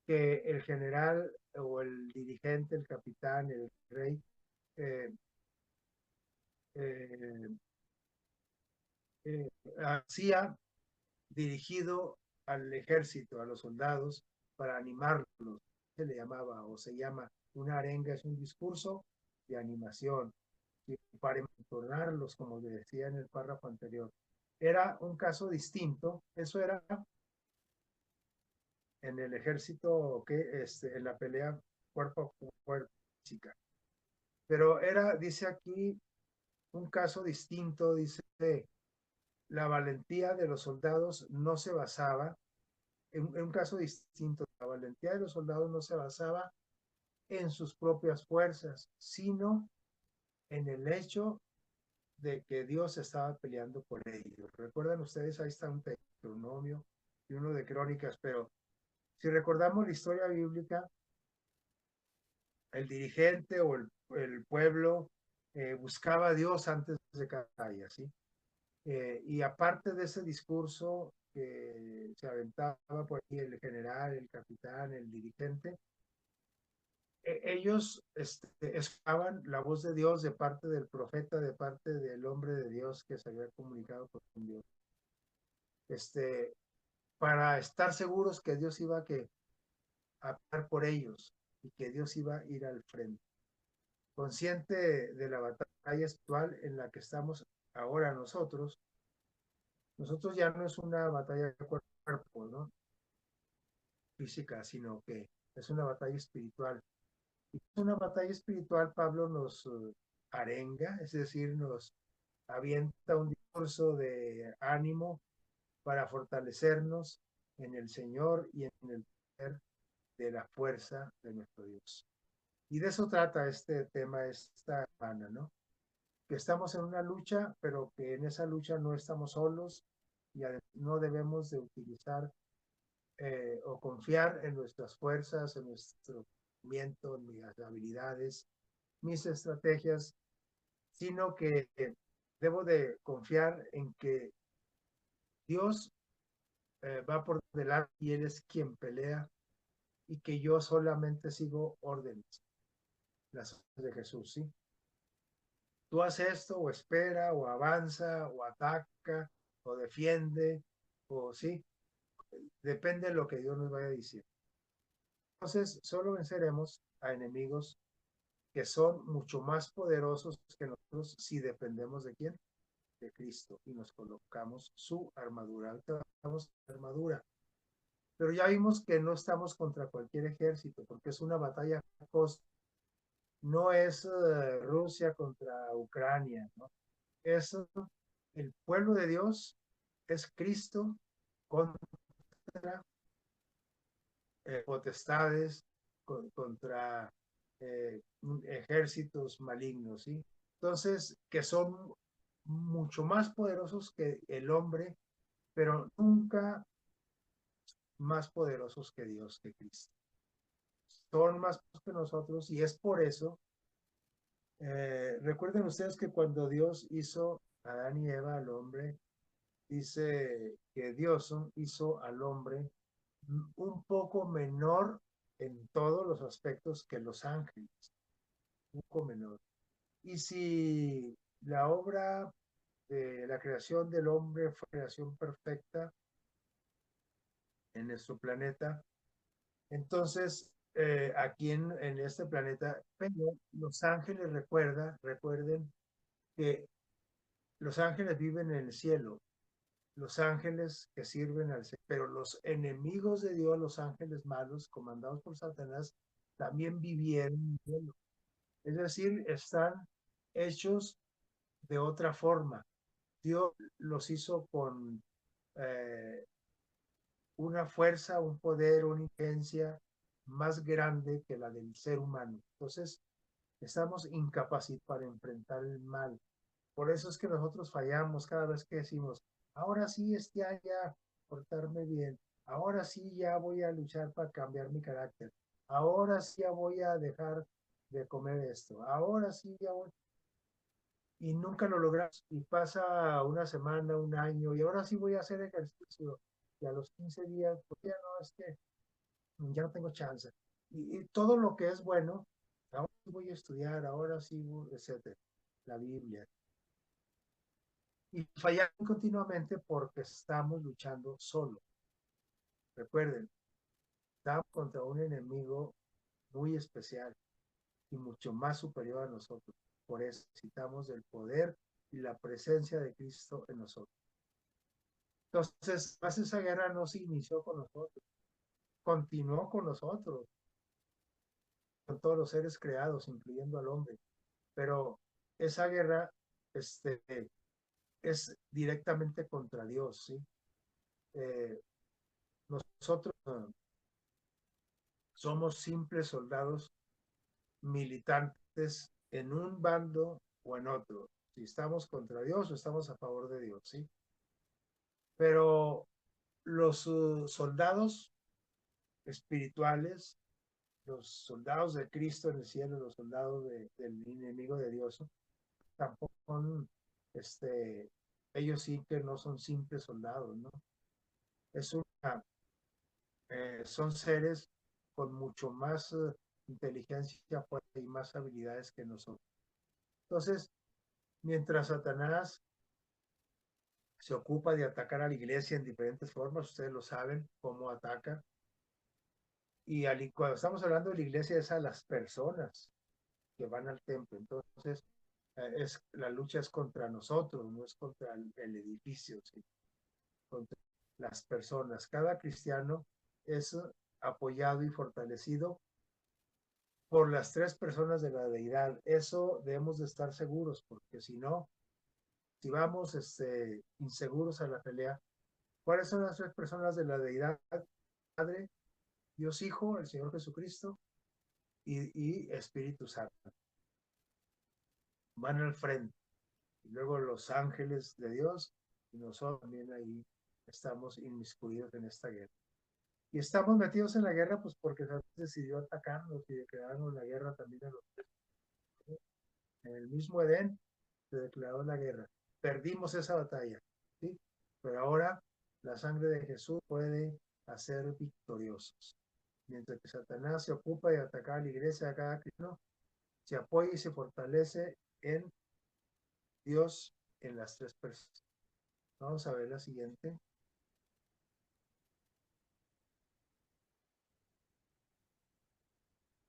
que el general o el dirigente, el capitán, el rey, eh, eh, hacía dirigido al ejército, a los soldados, para animarlos. Se le llamaba o se llama una arenga, es un discurso de animación, y para entornarlos, como le decía en el párrafo anterior. Era un caso distinto, eso era en el ejército, en la pelea cuerpo a cuerpo física. Pero era, dice aquí, un caso distinto, dice, la valentía de los soldados no se basaba, en un caso distinto, la valentía de los soldados no se basaba en sus propias fuerzas, sino en el hecho de que Dios estaba peleando por ellos. Recuerdan ustedes, ahí está un Deuteronomio y uno de Crónicas, pero si recordamos la historia bíblica, el dirigente o el pueblo buscaba a Dios antes de cada batalla, ¿sí? Y aparte de ese discurso que se aventaba por ahí el general, el capitán, el dirigente, ellos escuchaban la voz de Dios de parte del profeta, de parte del hombre de Dios que se había comunicado con Dios. Para estar seguros que Dios iba a pelear por ellos y que Dios iba a ir al frente. Consciente de la batalla espiritual en la que estamos ahora nosotros ya no es una batalla de cuerpo a cuerpo, ¿no? Física, sino que es una batalla espiritual. Y es una batalla espiritual, Pablo nos arenga, es decir, nos avienta un discurso de ánimo para fortalecernos en el Señor y en el poder de la fuerza de nuestro Dios. Y de eso trata este tema esta semana, ¿no? Que estamos en una lucha, pero que en esa lucha no estamos solos y no debemos de utilizar o confiar en nuestras fuerzas, en nuestro conocimiento, mis habilidades, mis estrategias, sino que debo de confiar en que Dios va por delante y Él es quien pelea y que yo solamente sigo órdenes, las órdenes de Jesús, ¿sí? Tú haces esto o espera o avanza o ataca o defiende o sí, depende de lo que Dios nos vaya a decir. Entonces, solo venceremos a enemigos que son mucho más poderosos que nosotros si dependemos de quién, de Cristo, y nos colocamos su armadura. Ahorita vamos a armadura. Pero ya vimos que no estamos contra cualquier ejército, porque es una batalla costo. No es Rusia contra Ucrania, ¿no? Es el pueblo de Dios, es Cristo contra potestades, contra ejércitos malignos, ¿sí? Entonces, que son mucho más poderosos que el hombre, pero nunca más poderosos que Dios, que Cristo. Son más poderosos que nosotros y es por eso, recuerden ustedes que cuando Dios hizo a Adán y Eva, al hombre, dice que Dios hizo al hombre un poco menor en todos los aspectos que los ángeles, un poco menor. Y si la obra de la creación del hombre fue creación perfecta en nuestro planeta, entonces aquí en este planeta, pero los ángeles recuerden que los ángeles viven en el cielo, los ángeles que sirven al cielo, pero los enemigos de Dios, los ángeles malos, comandados por Satanás, también vivieron en el cielo. Es decir, están hechos de otra forma. Dios los hizo con una fuerza, un poder, una inteligencia más grande que la del ser humano. Entonces, estamos incapacitados para enfrentar el mal. Por eso es que nosotros fallamos cada vez que decimos, ahora sí este año ya portarme bien, ahora sí ya voy a luchar para cambiar mi carácter, ahora sí ya voy a dejar de comer esto, ahora sí ya voy. Y nunca lo logramos. Y pasa una semana, un año, y ahora sí voy a hacer ejercicio. Y a los 15 días, pues ya no, es que ya no tengo chance. Y todo lo que es bueno, ahora sí voy a estudiar, ahora sí, etcétera. La Biblia. Y fallan continuamente porque estamos luchando solo. Recuerden, estamos contra un enemigo muy especial y mucho más superior a nosotros. Por eso necesitamos del poder y la presencia de Cristo en nosotros. Entonces, más esa guerra no se inició con nosotros, continuó con nosotros, con todos los seres creados, incluyendo al hombre. Pero esa guerra este, es directamente contra Dios, ¿sí? Eh, nosotros somos simples soldados militantes en un bando o en otro. Si estamos contra Dios o estamos a favor de Dios, ¿sí? Pero los soldados espirituales, los soldados de Cristo en el cielo, los soldados del enemigo de Dios, tampoco son, ellos sí que no son simples soldados, ¿no? Es una, son seres con mucho más inteligencia y más habilidades que nosotros. Entonces, mientras Satanás se ocupa de atacar a la iglesia en diferentes formas, ustedes lo saben, cómo ataca. Y cuando estamos hablando de la iglesia es a las personas que van al templo. Entonces, la lucha es contra nosotros, no es contra el edificio, ¿sí? Contra las personas. Cada cristiano es apoyado y fortalecido por las tres personas de la deidad. Eso debemos de estar seguros, porque si no, si vamos inseguros a la pelea, ¿cuáles son las tres personas de la deidad? Padre, Dios Hijo, el Señor Jesucristo y Espíritu Santo. Van al frente. Y luego los ángeles de Dios y nosotros también ahí estamos inmiscuidos en esta guerra. Y estamos metidos en la guerra, pues porque Satanás decidió atacarnos y declararnos la guerra también a los tres. En el mismo Edén se declaró la guerra. Perdimos esa batalla, ¿sí? Pero ahora la sangre de Jesús puede hacer victoriosos. Mientras que Satanás se ocupa de atacar a la iglesia, a cada cristiano, se apoya y se fortalece en Dios en las tres personas. Vamos a ver la siguiente.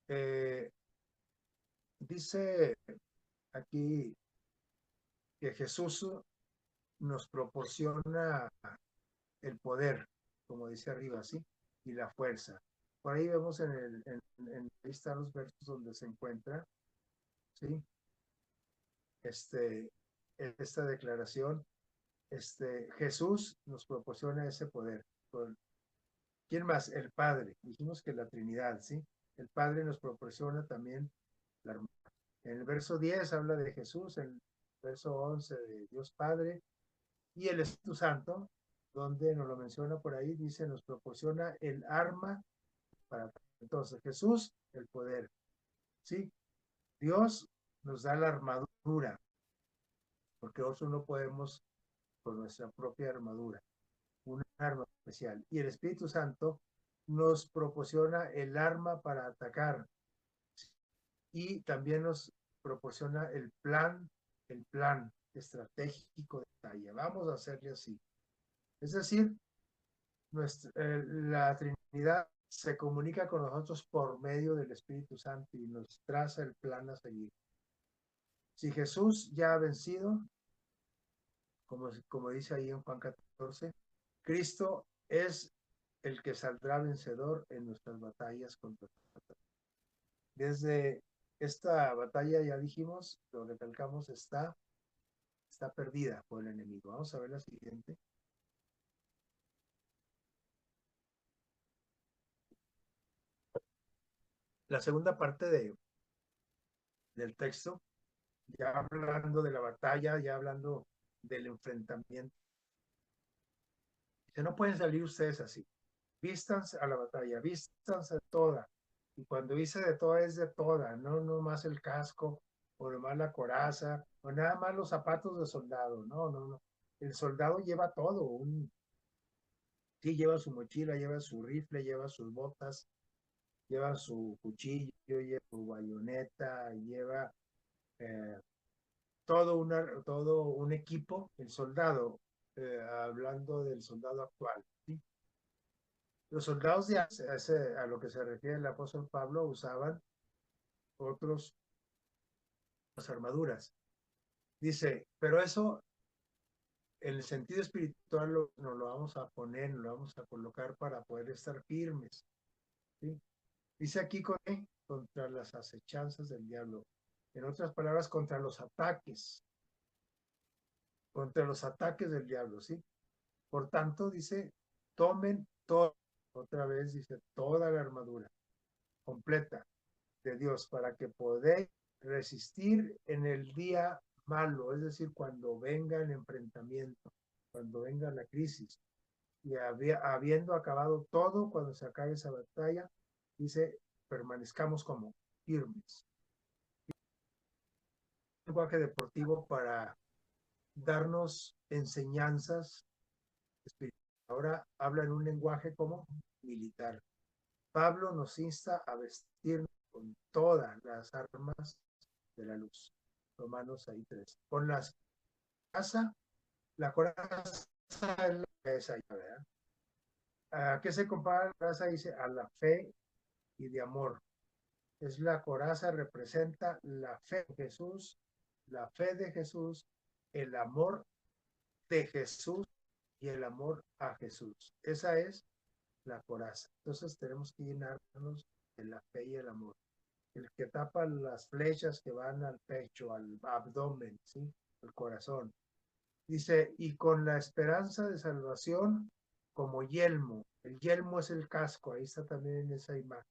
Eh, dice aquí que Jesús nos proporciona el poder, como dice arriba, ¿sí? Y la fuerza. Por ahí vemos ahí están los versos donde se encuentra, ¿sí? Este, esta declaración, Jesús nos proporciona ese poder. ¿Quién más? El Padre. Dijimos que la Trinidad, ¿sí? El Padre nos proporciona también la hermana. En el verso 10 habla de Jesús, en el verso 11 de Dios Padre, y el Espíritu Santo, donde nos lo menciona por ahí, dice, nos proporciona el arma para... Entonces, Jesús, el poder, ¿sí? Dios nos da la armadura, porque nosotros no podemos con nuestra propia armadura, una arma especial. Y el Espíritu Santo nos proporciona el arma para atacar y también nos proporciona el plan estratégico de batalla. Vamos a hacerle así. Es decir, la Trinidad se comunica con nosotros por medio del Espíritu Santo y nos traza el plan a seguir. Si Jesús ya ha vencido, como dice ahí en Juan 14, Cristo es el que saldrá vencedor en nuestras batallas contra Satanás. Desde esta batalla, ya dijimos, lo recalcamos, está perdida por el enemigo. Vamos a ver la siguiente. La segunda parte del texto, ya hablando de la batalla, ya hablando del enfrentamiento. Que no pueden salir ustedes así. Vístanse a la batalla, vístanse de toda. Y cuando dice de toda, es de toda, no más el casco, o nomás la coraza, o nada más los zapatos de soldado. No. El soldado lleva todo. Sí, lleva su mochila, lleva su rifle, lleva sus botas, lleva su cuchillo, lleva su bayoneta, lleva eh, todo un equipo. El soldado, hablando del soldado actual, ¿sí? Los soldados a lo que se refiere el apóstol Pablo usaban otros las armaduras. Dice, pero eso en el sentido espiritual nos lo vamos a poner, nos lo vamos a colocar para poder estar firmes. ¿Sí? Dice aquí contra las acechanzas del diablo. En otras palabras, contra los ataques del diablo, ¿sí? Por tanto, dice, tomen todo, otra vez dice, toda la armadura completa de Dios para que podáis resistir en el día malo, es decir, cuando venga el enfrentamiento, cuando venga la crisis. Y habiendo acabado todo, cuando se acabe esa batalla, dice, permanezcamos como firmes. Un lenguaje deportivo para darnos enseñanzas espirituales. Ahora habla en un lenguaje como militar. Pablo nos insta a vestirnos con todas las armas de la luz. Romanos ahí 3. Con la coraza es la cabeza, ¿verdad? ¿A qué se compara la coraza? Dice a la fe y de amor. Es la coraza, representa la fe de Jesús, la fe de Jesús, el amor de Jesús y el amor a Jesús. Esa es la coraza. Entonces tenemos que llenarnos de la fe y el amor. El que tapa las flechas que van al pecho, al abdomen, ¿sí? El corazón. Dice, y con la esperanza de salvación como yelmo. El yelmo es el casco, ahí está también en esa imagen.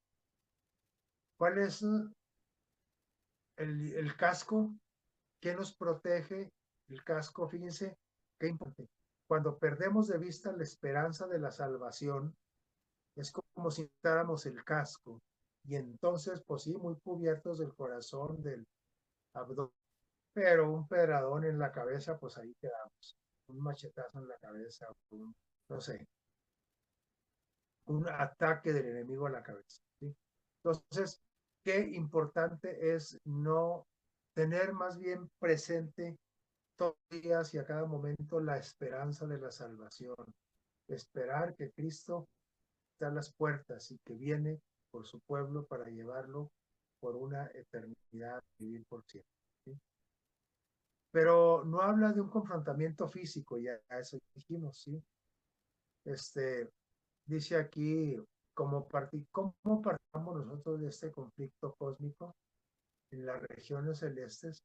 ¿Cuál es el casco? ¿Qué nos protege? El casco, fíjense, qué importante. Cuando perdemos de vista la esperanza de la salvación, Es como si quitáramos el casco y entonces, pues sí, muy cubiertos del corazón, del abdomen, pero un pedradón en la cabeza, pues ahí quedamos. Un machetazo en la cabeza, no sé, un ataque del enemigo a la cabeza. ¿Sí? Entonces, qué importante es no tener más bien presente todos los días y a cada momento la esperanza de la salvación. Esperar que Cristo está a las puertas y que viene por su pueblo para llevarlo por una eternidad, vivir por siempre. ¿Sí? Pero no habla de un confrontamiento físico, ya eso dijimos, ¿sí? Dice aquí, ¿cómo partamos nosotros de este conflicto cósmico en las regiones celestes?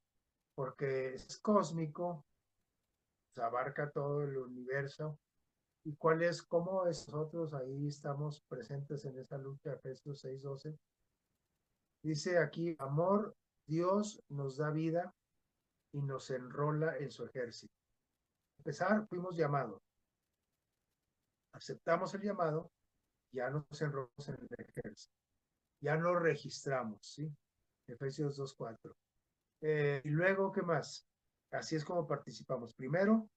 Porque es cósmico, pues abarca todo el universo. ¿Y cómo es nosotros ahí estamos presentes en esa lucha? Efesios 6:12. Dice aquí, amor, Dios nos da vida y nos enrola en su ejército. A empezar, fuimos llamados, aceptamos el llamado, ya nos enrolamos en el ejército, ya nos registramos, ¿sí? Efesios 2:4. Y luego, ¿qué más? Así es como participamos. Primero,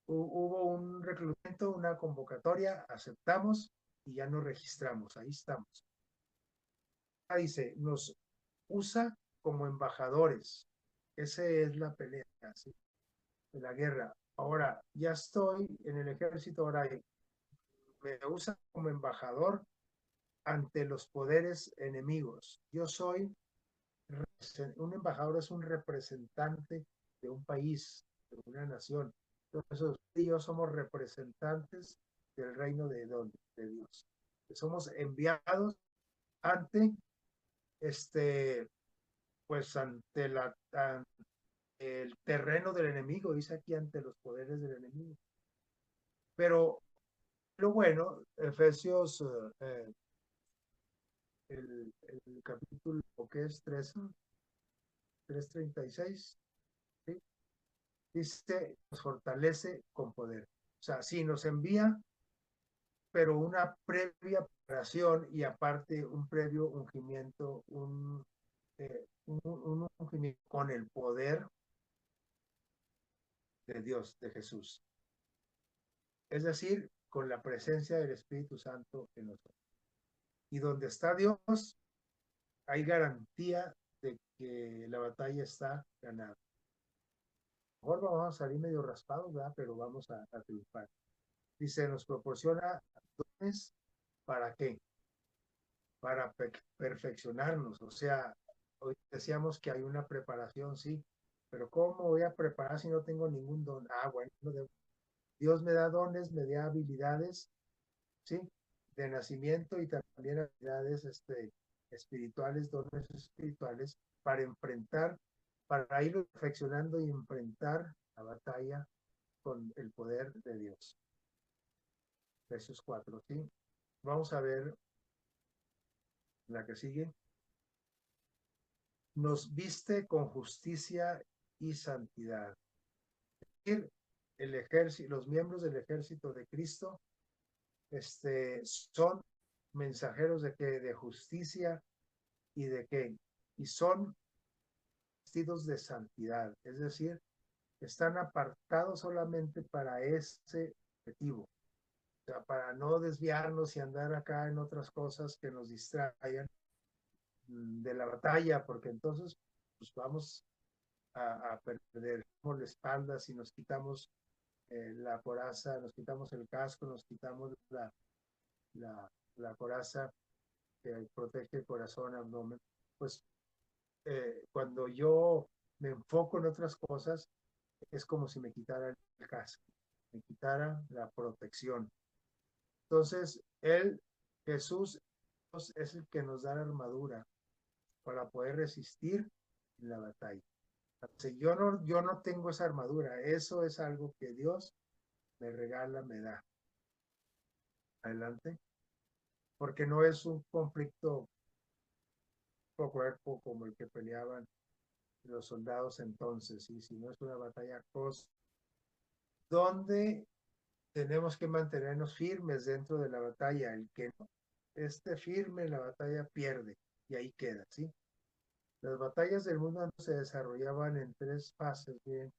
hubo un reclutamiento, una convocatoria, aceptamos y ya nos registramos, ahí estamos. Dice, nos usa como embajadores. Esa es la pelea, ¿sí? De la guerra. Ahora, ya estoy en el ejército, ahora me usa como embajador ante los poderes enemigos. Yo soy un embajador, es un representante de un país, de una nación. Entonces, usted y yo somos representantes del reino de Dios. Somos enviados ante este, pues ante el terreno del enemigo, dice aquí, ante los poderes del enemigo. Pero lo bueno, Efesios, el capítulo que es 3:36, ¿sí? Dice, nos fortalece con poder. O sea, sí, nos envía, pero una previa preparación y aparte un previo ungimiento, un ungimiento con el poder de Dios, de Jesús. Es decir, con la presencia del Espíritu Santo en nosotros. Y donde está Dios, hay garantía de que la batalla está ganada. Mejor vamos a salir medio raspados, ¿verdad? Pero vamos a triunfar. Dice, nos proporciona dones, ¿para qué? Para perfeccionarnos. O sea, hoy decíamos que hay una preparación, sí, pero ¿cómo voy a preparar si no tengo ningún don? Ah, bueno, Dios me da dones, me da habilidades, sí, de nacimiento y también habilidades espirituales, dones espirituales para enfrentar, para ir perfeccionando y enfrentar la batalla con el poder de Dios. Efesios 4, ¿sí? Vamos a ver la que sigue. Nos viste con justicia y santidad. El ejército, los miembros del ejército de Cristo, son mensajeros de que de justicia y de qué, y son vestidos de santidad, es decir, están apartados solamente para ese objetivo, o sea, para no desviarnos y andar acá en otras cosas que nos distraigan de la batalla, porque entonces pues vamos a perder la espalda si nos quitamos la coraza, nos quitamos el casco, nos quitamos la coraza que protege el corazón, abdomen, pues cuando yo me enfoco en otras cosas, es como si me quitara el casco, me quitara la protección. Entonces, Jesús, es el que nos da la armadura para poder resistir en la batalla. Yo no tengo esa armadura, eso es algo que Dios me regala, me da. Adelante. Porque no es un conflicto por cuerpo como el que peleaban los soldados entonces, y si no es una batalla donde tenemos que mantenernos firmes dentro de la batalla. El que no esté firme en la batalla pierde y ahí queda, ¿sí? Las batallas del mundo se desarrollaban en tres fases, bien,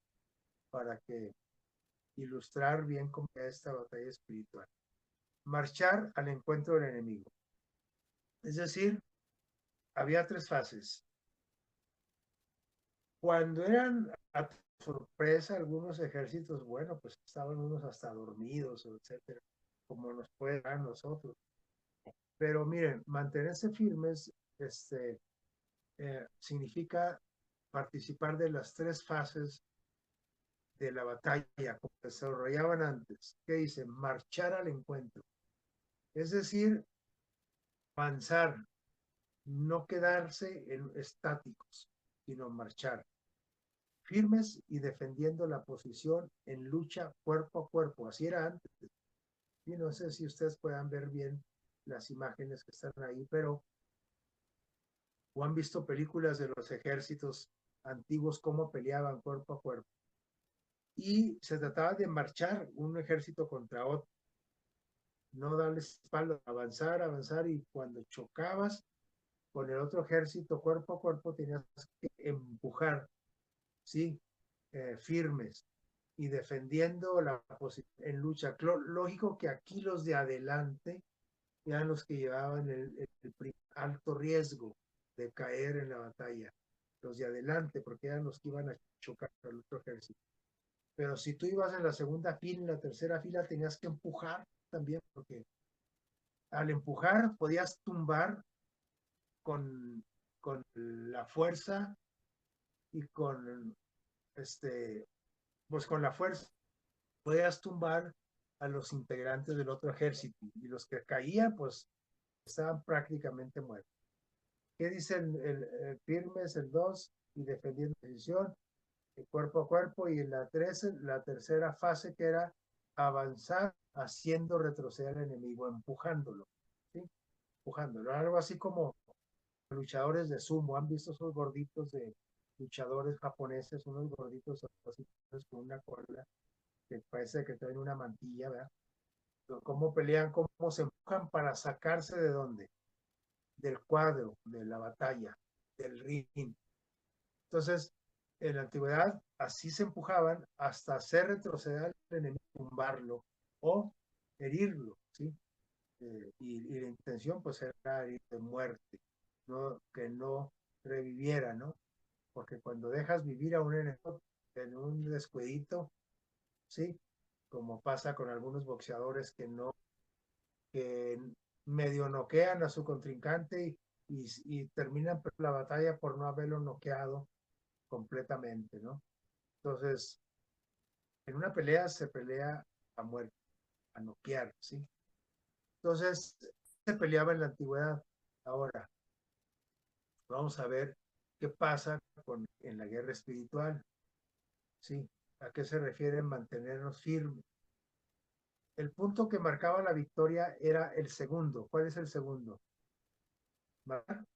para que ilustrar bien cómo era esta batalla espiritual. Marchar al encuentro del enemigo. Es decir, había tres fases. Cuando eran a sorpresa algunos ejércitos, bueno, pues estaban unos hasta dormidos, etcétera, como nos puede dar a nosotros. Pero miren, mantenerse firmes significa participar de las tres fases de la batalla, como se desarrollaban antes. ¿Qué dice? Marchar al encuentro. Es decir, avanzar, no quedarse en estáticos, sino marchar. Firmes y defendiendo la posición en lucha cuerpo a cuerpo. Así era antes. Y no sé si ustedes puedan ver bien las imágenes que están ahí, pero o han visto películas de los ejércitos antiguos, cómo peleaban cuerpo a cuerpo. Y se trataba de marchar un ejército contra otro, no darle espalda, avanzar, avanzar, y cuando chocabas con el otro ejército cuerpo a cuerpo tenías que empujar, ¿sí? Firmes y defendiendo la posición en lucha. Lógico que aquí los de adelante eran los que llevaban el alto riesgo de caer en la batalla, los de adelante, porque eran los que iban a chocar con el otro ejército. Pero si tú ibas en la segunda fila, en la tercera fila, tenías que empujar también, porque al empujar podías tumbar con, con la fuerza y con pues con la fuerza podías tumbar a los integrantes del otro ejército, y los que caían pues estaban prácticamente muertos. ¿Qué dice el firmes, el 2 y defendiendo la posición, el cuerpo a cuerpo? Y en la 13, la tercera fase, que era avanzar haciendo retroceder al enemigo, empujándolo, ¿sí? Empujándolo, algo así como luchadores de sumo. ¿Han visto esos gorditos de luchadores japoneses, unos gorditos así con una cola que parece que traen una mantilla, ¿verdad? Cómo pelean, cómo se empujan para sacarse de dónde, del cuadro, de la batalla, del ring. Entonces, en la antigüedad, así se empujaban hasta hacer retroceder al enemigo, tumbarlo o herirlo, ¿sí? Y la intención, pues, era herir de muerte, no, que no reviviera, ¿no? Porque cuando dejas vivir a un enemigo en un descuidito, ¿sí? Como pasa con algunos boxeadores que medio noquean a su contrincante y terminan la batalla por no haberlo noqueado completamente, ¿no? Entonces, en una pelea se pelea a muerte, a noquear, ¿sí? Entonces, se peleaba en la antigüedad. Ahora, vamos a ver qué pasa en la guerra espiritual, ¿sí? ¿A qué se refiere mantenernos firmes? El punto que marcaba la victoria era el segundo. ¿Cuál es el segundo?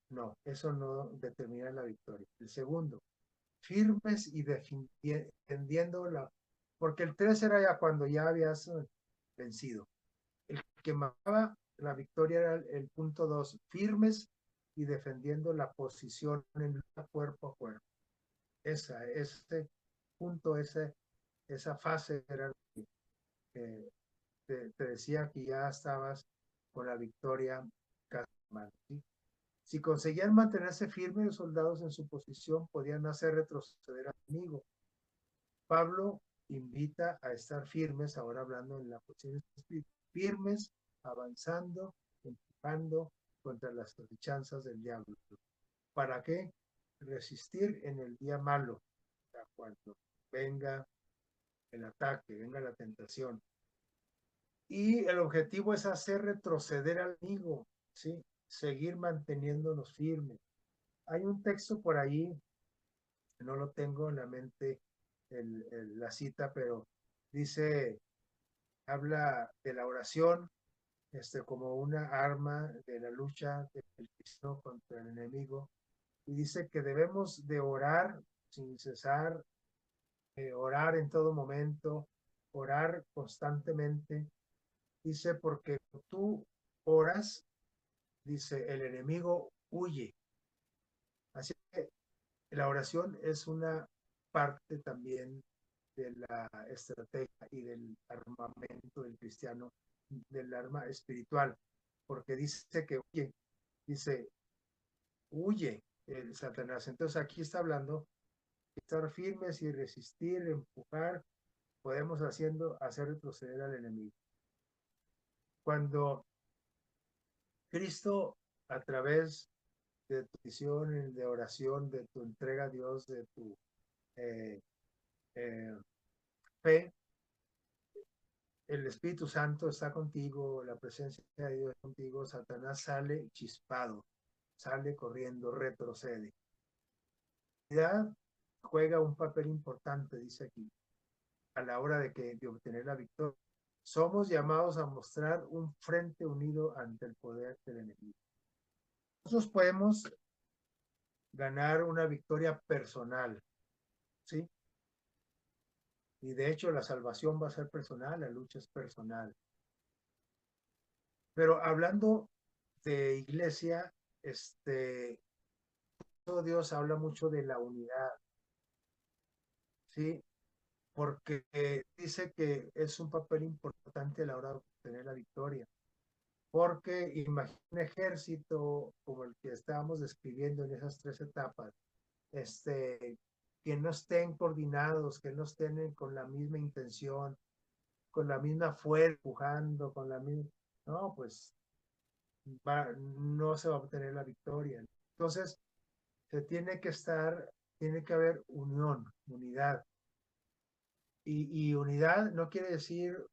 No, eso no determina la victoria. El segundo, firmes y defendiendo porque el 3 era ya cuando ya habías vencido. El que marcaba la victoria era el punto 2, firmes y defendiendo la posición en el cuerpo a cuerpo. Ese punto, esa fase era que te decía que ya estabas con la victoria casi, ¿sí? Si conseguían mantenerse firmes los soldados en su posición, podían hacer retroceder al enemigo. Pablo invita a estar firmes, ahora hablando en la posición firmes, avanzando, empujando contra las acechanzas del diablo. ¿Para qué? Resistir en el día malo, o sea, cuando venga el ataque, venga la tentación. Y el objetivo es hacer retroceder al enemigo, ¿sí? Seguir manteniéndonos firmes. Hay un texto por ahí, no lo tengo en la mente la cita, pero dice, habla de la oración como una arma de la lucha del cristiano contra el enemigo, y dice que debemos de orar sin cesar, orar en todo momento, orar constantemente. Dice, porque tú oras, dice, el enemigo huye. Así que la oración es una parte también de la estrategia y del armamento del cristiano, del arma espiritual, porque dice que huye, dice, huye el Satanás. Entonces aquí está hablando de estar firmes y resistir, empujar, podemos hacer retroceder al enemigo. Cuando Cristo, a través de tu visión, de oración, de tu entrega a Dios, de tu eh, eh, fe, el Espíritu Santo está contigo, la presencia de Dios está contigo, Satanás sale chispado, sale corriendo, retrocede. La unidad juega un papel importante, dice aquí, a la hora de obtener la victoria. Somos llamados a mostrar un frente unido ante el poder del enemigo. Nosotros podemos ganar una victoria personal, ¿sí? Y de hecho la salvación va a ser personal, la lucha es personal. Pero hablando de iglesia, Dios habla mucho de la unidad, ¿sí? Porque dice que es un papel importante a la hora de obtener la victoria. Porque imagina un ejército como el que estábamos describiendo en esas tres etapas, que no estén coordinados, que no estén con la misma intención, con la misma fuerza, empujando, con la misma, no, pues no se va a obtener la victoria. Entonces, tiene que haber unión, unidad. Y unidad no quiere decir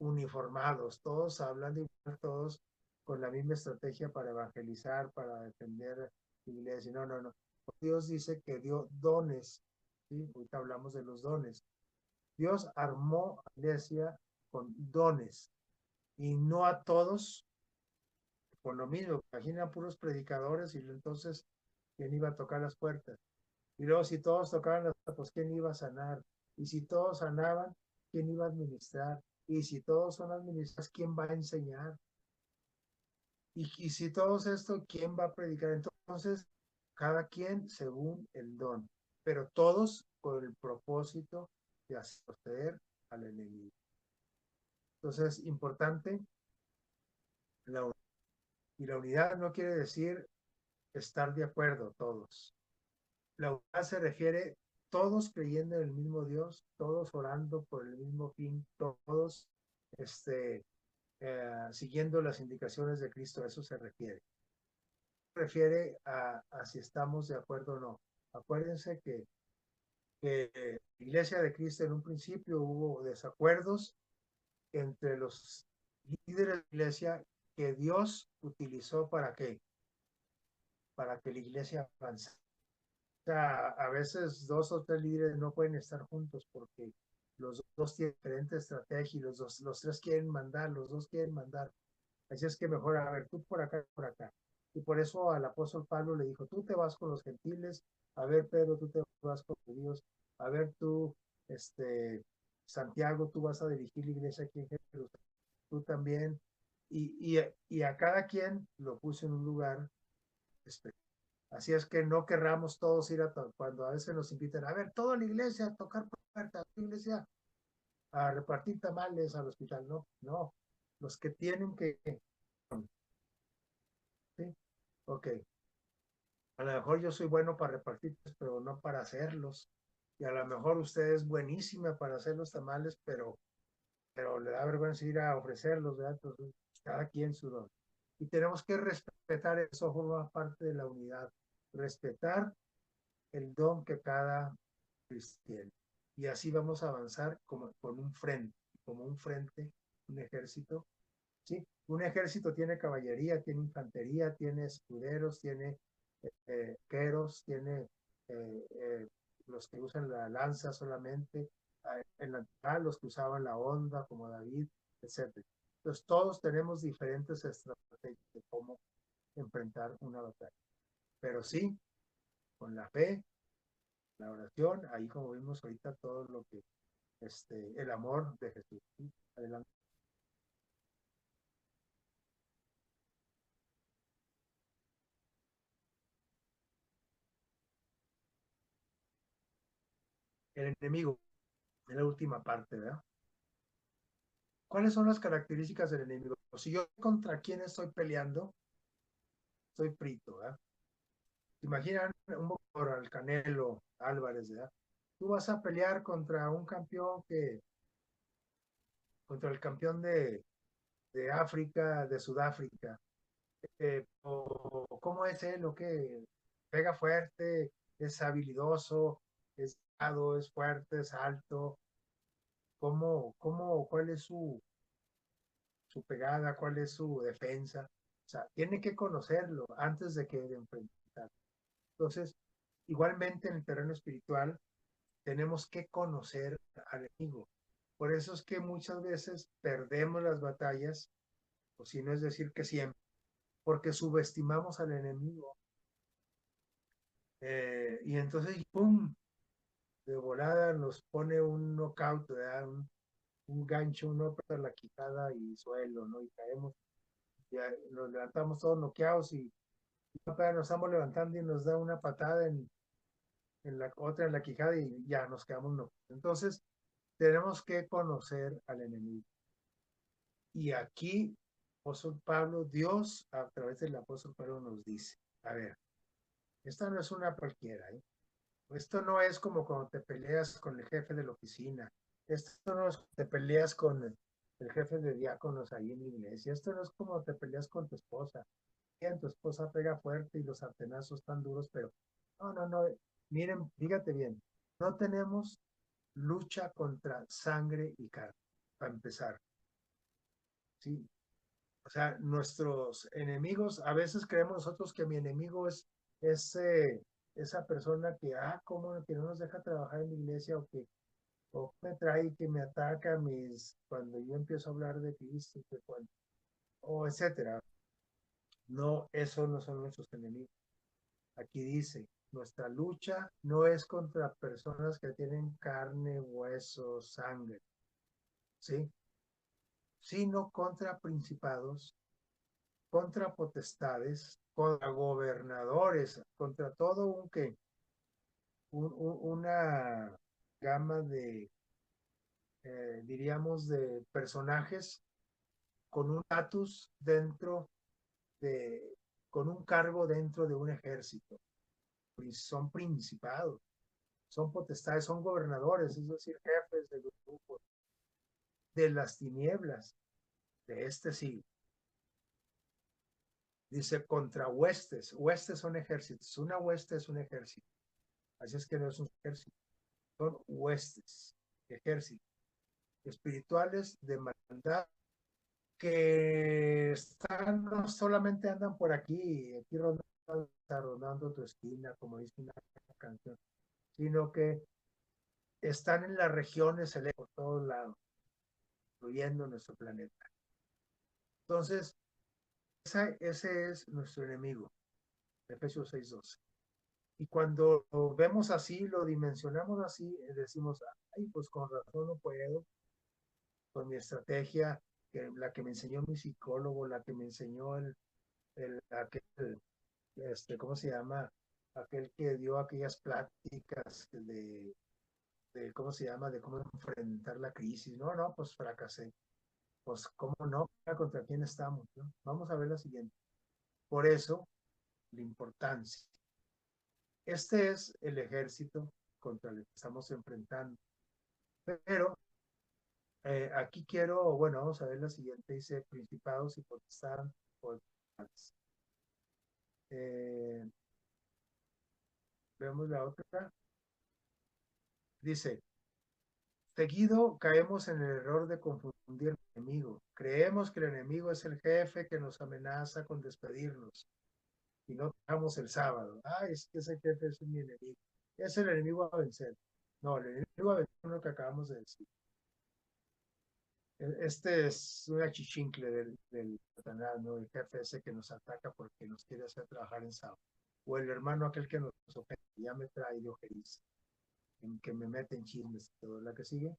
uniformados, todos hablando igual, todos con la misma estrategia para evangelizar, para defender la iglesia. No, no, no. Dios dice que dio dones, ¿sí? Ahorita hablamos de los dones. Dios armó a la iglesia con dones y no a todos por lo mismo. Imagina puros predicadores y entonces, ¿quién iba a tocar las puertas? Y luego si todos tocaban las puertas, pues ¿quién iba a sanar? Y si todos sanaban, ¿quién iba a administrar? Y si todos son administrados, ¿quién va a enseñar? Y si todos esto, ¿quién va a predicar? Entonces, cada quien según el don, pero todos con el propósito de hacer al enemigo. Entonces, importante la unidad. Y la unidad no quiere decir estar de acuerdo todos. La unidad se refiere todos creyendo en el mismo Dios, todos orando por el mismo fin, todos siguiendo las indicaciones de Cristo. A eso se refiere. A si estamos de acuerdo o no. Acuérdense que la Iglesia de Cristo en un principio hubo desacuerdos entre los líderes de la Iglesia que Dios utilizó para qué, para que la Iglesia avanzara. O sea, a veces dos o tres líderes no pueden estar juntos porque los dos tienen diferentes estrategias y los tres quieren mandar, los dos quieren mandar. Así es que mejor, a ver, tú por acá, por acá. Y por eso al apóstol Pablo le dijo, tú te vas con los gentiles, a ver, Pedro, tú te vas con los judíos, a ver, tú, Santiago, tú vas a dirigir la iglesia aquí en Jerusalén, tú también. Y a cada quien lo puso en un lugar específico. Así es que no querramos todos ir cuando a veces nos invitan, a ver, toda la iglesia a tocar puertas, la iglesia a repartir tamales al hospital. No, no. Los que tienen que, ¿sí? Ok. A lo mejor yo soy bueno para repartirlos, pero no para hacerlos. Y a lo mejor usted es buenísima para hacer los tamales, pero le da vergüenza ir a ofrecerlos, ¿verdad? Entonces, cada quien su don. Y tenemos que respetar eso, forma parte de la unidad. Respetar el don que cada cristiano. Y así vamos a avanzar como un frente, un ejército. ¿Sí? Un ejército tiene caballería, tiene infantería, tiene escuderos, tiene queros, tiene los que usan la lanza solamente, en la los que usaban la honda como David, etcétera. Entonces todos tenemos diferentes estrategias de cómo enfrentar una batalla. Pero sí, con la fe, la oración, ahí como vimos ahorita todo lo que el amor de Jesús. ¿Sí? Adelante. El enemigo, en la última parte, ¿verdad? ¿Cuáles son las características del enemigo? Si yo contra quién estoy peleando, estoy frito, ¿verdad? Imaginan un boxeador, al Canelo Álvarez, ¿verdad? Tú vas a pelear contra un campeón contra el campeón de África, de Sudáfrica. ¿Cómo es él? ¿Lo que pega fuerte? ¿Es habilidoso? ¿Es alto? ¿Es fuerte? ¿Es alto? ¿Cuál es su pegada? ¿Cuál es su defensa? O sea, tiene que conocerlo antes de que de enfrentar. Entonces, igualmente en el terreno espiritual, tenemos que conocer al enemigo. Por eso es que muchas veces perdemos las batallas, o si no es decir que siempre, porque subestimamos al enemigo. Y entonces, ¡pum! De volada nos pone un knockout, un gancho, uno para la quijada y suelo, ¿no? Y caemos, ya nos levantamos todos noqueados y apenas nos estamos levantando y nos da una patada en la otra en la quijada y ya nos quedamos no. Entonces, tenemos que conocer al enemigo. Y aquí, apóstol Pablo, Dios a través del apóstol Pablo nos dice, a ver, esta no es una cualquiera, ¿eh? Esto no es como cuando te peleas con el jefe de la oficina. Esto no es cuando te peleas con el jefe de diáconos ahí en la iglesia. Esto no es como te peleas con tu esposa. Bien, tu esposa pega fuerte y los sartenazos están duros, pero no, no, no. Miren, fíjate bien, no tenemos lucha contra sangre y carne, para empezar. ¿Sí? O sea, nuestros enemigos, a veces creemos nosotros que mi enemigo es esa persona que, cómo que no nos deja trabajar en la iglesia o me trae que me ataca cuando yo empiezo a hablar de Cristo, o etcétera. No, esos no son nuestros enemigos. Aquí dice, nuestra lucha no es contra personas que tienen carne, hueso, sangre, ¿sí? Sino contra principados, contra potestades, contra gobernadores, contra todo una gama diríamos, de personajes con un status de, con un cargo dentro de un ejército. Son principados, son potestades, son gobernadores, es decir, jefes de grupos, de las tinieblas, de este siglo. Dice contra huestes, huestes son ejércitos, una hueste es un ejército, así es que no es un ejército, son huestes, ejércitos espirituales de maldad que están, no solamente andan por aquí rondando tu esquina, como dice una canción, sino que están en las regiones celestes por todos lados, incluyendo nuestro planeta. Entonces, ese es nuestro enemigo, Efesios 6:12. Y cuando lo vemos así, lo dimensionamos así, decimos, ay, pues con razón no puedo, con mi estrategia, la que me enseñó mi psicólogo, la que me enseñó aquel, ¿cómo se llama? Aquel que dio aquellas pláticas ¿cómo se llama? De cómo enfrentar la crisis. No, no, pues fracasé. Pues, ¿cómo no? ¿Contra quién estamos? ¿No? Vamos a ver la siguiente. Por eso, la importancia. Este es el ejército contra el que estamos enfrentando. Pero aquí quiero, bueno, vamos a ver la siguiente. Dice principados y potestades. Eh, Vemos la otra. Dice, seguido caemos en el error de confundir al enemigo. Creemos que el enemigo es el jefe que nos amenaza con despedirnos y no trabajamos el sábado. Es que ese jefe es mi enemigo. Es el enemigo a vencer. No, el enemigo a vencer es lo que acabamos de decir. Este es una achichincle del Satanás, ¿no? El jefe ese que nos ataca porque nos quiere hacer trabajar en sábado. O el hermano aquel que nos ofende, ya me trae de ojeriza, que me mete en chismes, todo la que sigue.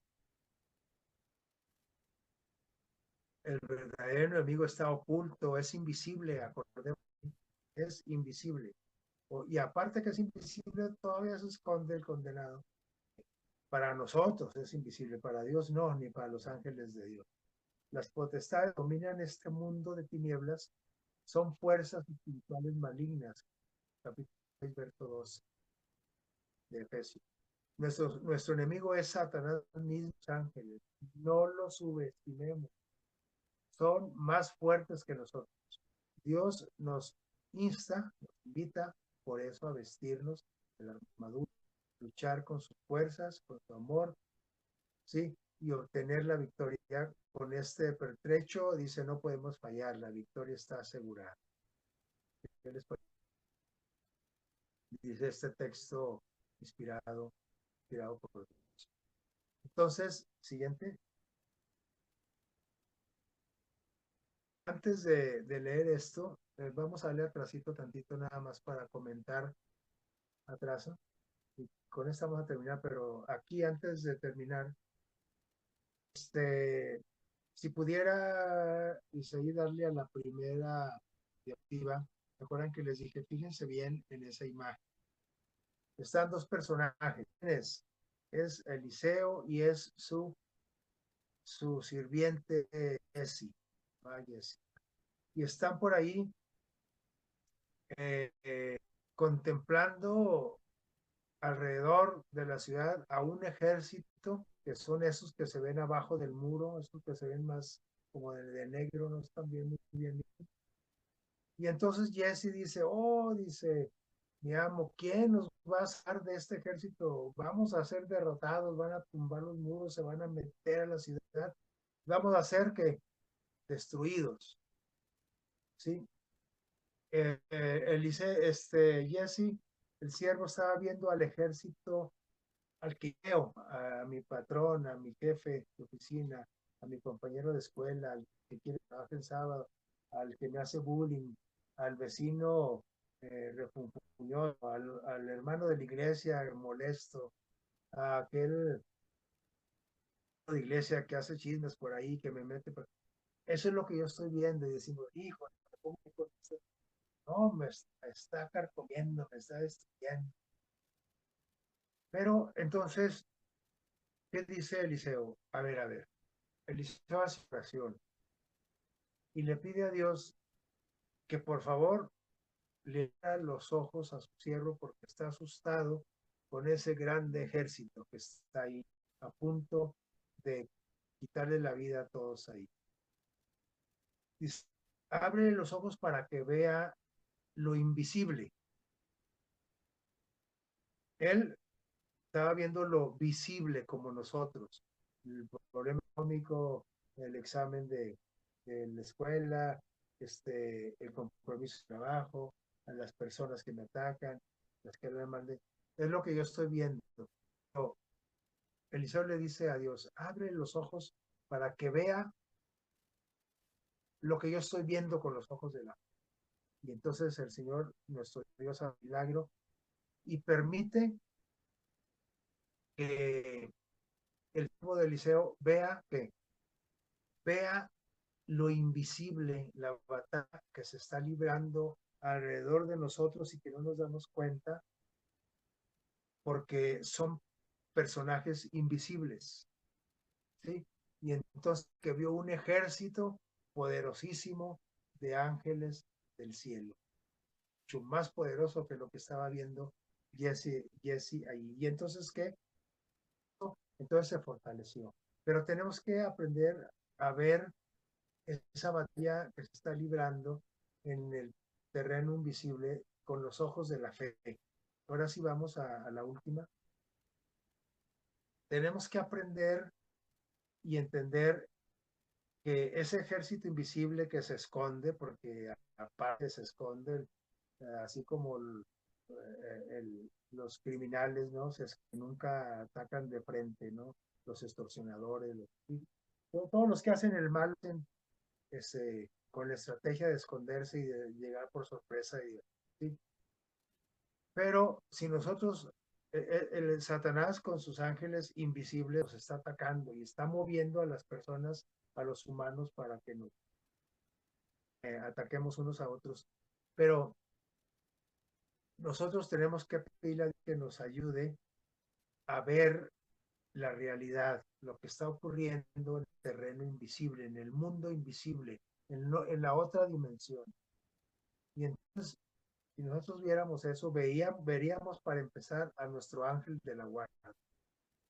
El verdadero enemigo está oculto, es invisible, acordemos, es invisible. Y aparte que es invisible, todavía se esconde el condenado. Para nosotros es invisible, para Dios no, ni para los ángeles de Dios. Las potestades que dominan este mundo de tinieblas son fuerzas espirituales malignas. Capítulo 6, verso 12 de Efesios. Nuestro enemigo es Satanás, mismos ángeles. No lo subestimemos. Son más fuertes que nosotros. Dios nos insta, nos invita por eso a vestirnos de la armadura, luchar con sus fuerzas, con su amor, ¿sí? Y obtener la victoria. Con este pertrecho, dice, no podemos fallar, la victoria está asegurada. Dice este texto inspirado por Dios. Entonces, siguiente. Antes de leer esto, vamos a leer atrásito tantito nada más para comentar atraso. Y con esto vamos a terminar, pero aquí antes de terminar, si pudiera y seguir darle a la primera diapositiva, recuerdan que les dije, fíjense bien en esa imagen. Están dos personajes. Es Eliseo y es su sirviente Jesse. Y están por ahí eh, eh, contemplando alrededor de la ciudad a un ejército, que son esos que se ven abajo del muro, esos que se ven más como de negro, no están bien, muy bien. Y entonces Jesse dice, oh, dice, mi amo, ¿quién nos va a sacar de este ejército? Vamos a ser derrotados, van a tumbar los muros, se van a meter a la ciudad, vamos a ser que destruidos, ¿sí? Jesse, el siervo estaba viendo al ejército al que veo, a mi patrón, a mi jefe de oficina, a mi compañero de escuela, al que quiere trabajar el sábado, al que me hace bullying, al vecino refunfuñón, al hermano de la iglesia molesto, a aquel de iglesia que hace chismes por ahí, que me mete. Eso es lo que yo estoy viendo y decimos, hijo, no, me está carcomiendo, me está destruyendo. Pero entonces, ¿qué dice Eliseo? A ver, Eliseo hace oración y le pide a Dios que por favor le abra los ojos a su siervo porque está asustado con ese grande ejército que está ahí a punto de quitarle la vida a todos ahí. Dice, abre los ojos para que vea lo invisible. Él estaba viendo lo visible como nosotros. El problema económico, el examen de la escuela, el compromiso de trabajo, a las personas que me atacan, las que me manden. Es lo que yo estoy viendo. So, Eliseo le dice a Dios, abre los ojos para que vea lo que yo estoy viendo con los ojos de la. Y entonces el Señor, nuestro Dios, hace milagro y permite que el tipo de Eliseo vea lo invisible, la batalla que se está librando alrededor de nosotros y que no nos damos cuenta porque son personajes invisibles, ¿sí? Y entonces que vio un ejército poderosísimo de ángeles del cielo, mucho más poderoso que lo que estaba viendo Jesse ahí. Y entonces, ¿qué? Entonces se fortaleció. Pero tenemos que aprender a ver esa batalla que se está librando en el terreno invisible con los ojos de la fe. Ahora sí vamos a la última. Tenemos que aprender y entender que ese ejército invisible que se esconde, porque aparte se esconde, así como los criminales, ¿no? Que nunca atacan de frente, ¿no? Los extorsionadores, todos los que hacen el mal con la estrategia de esconderse y de llegar por sorpresa. ¿Sí? Pero si nosotros El Satanás con sus ángeles invisibles nos está atacando y está moviendo a las personas, a los humanos, para que nos ataquemos unos a otros. Pero nosotros tenemos que pedirle a Dios que nos ayude a ver la realidad, lo que está ocurriendo en el terreno invisible, en el mundo invisible, en la otra dimensión. Y entonces, si nosotros viéramos eso, veríamos para empezar a nuestro ángel de la guarda,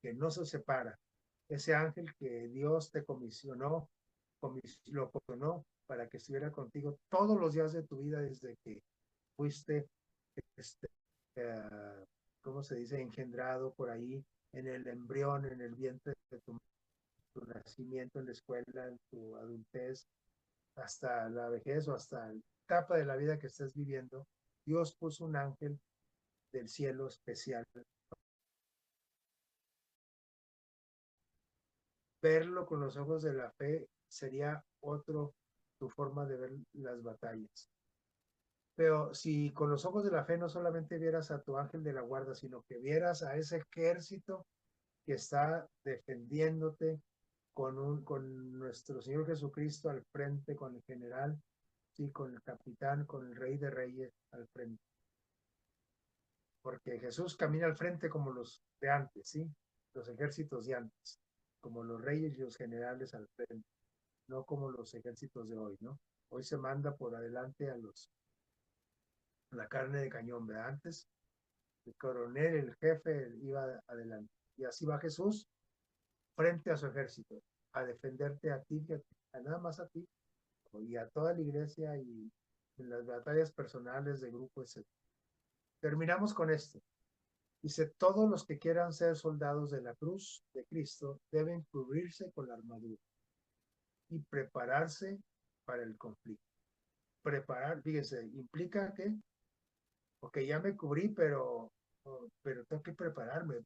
que no se separa. Ese ángel que Dios te lo comisionó para que estuviera contigo todos los días de tu vida desde que fuiste, este, uh, ¿cómo se dice?, engendrado por ahí en el embrión, en el vientre de tu nacimiento, en la escuela, en tu adultez, hasta la vejez o hasta la etapa de la vida que estés viviendo. Dios puso un ángel del cielo especial. Verlo con los ojos de la fe sería tu forma de ver las batallas. Pero si con los ojos de la fe no solamente vieras a tu ángel de la guarda, sino que vieras a ese ejército que está defendiéndote con nuestro Señor Jesucristo al frente, con el general, sí, con el capitán, con el rey de reyes al frente. Porque Jesús camina al frente como los de antes, ¿sí? Los ejércitos de antes, como los reyes y los generales al frente, no como los ejércitos de hoy, ¿no? Hoy se manda por adelante a la carne de cañón, ¿verdad? Antes el coronel, el jefe iba adelante. Y así va Jesús frente a su ejército, a defenderte a ti, a nada más a ti, y a toda la iglesia y en las batallas personales de grupo, etc. Terminamos con esto. Dice, todos los que quieran ser soldados de la cruz de Cristo deben cubrirse con la armadura y prepararse para el conflicto. Preparar, fíjese, implica que, ok, ya me cubrí, pero tengo que prepararme.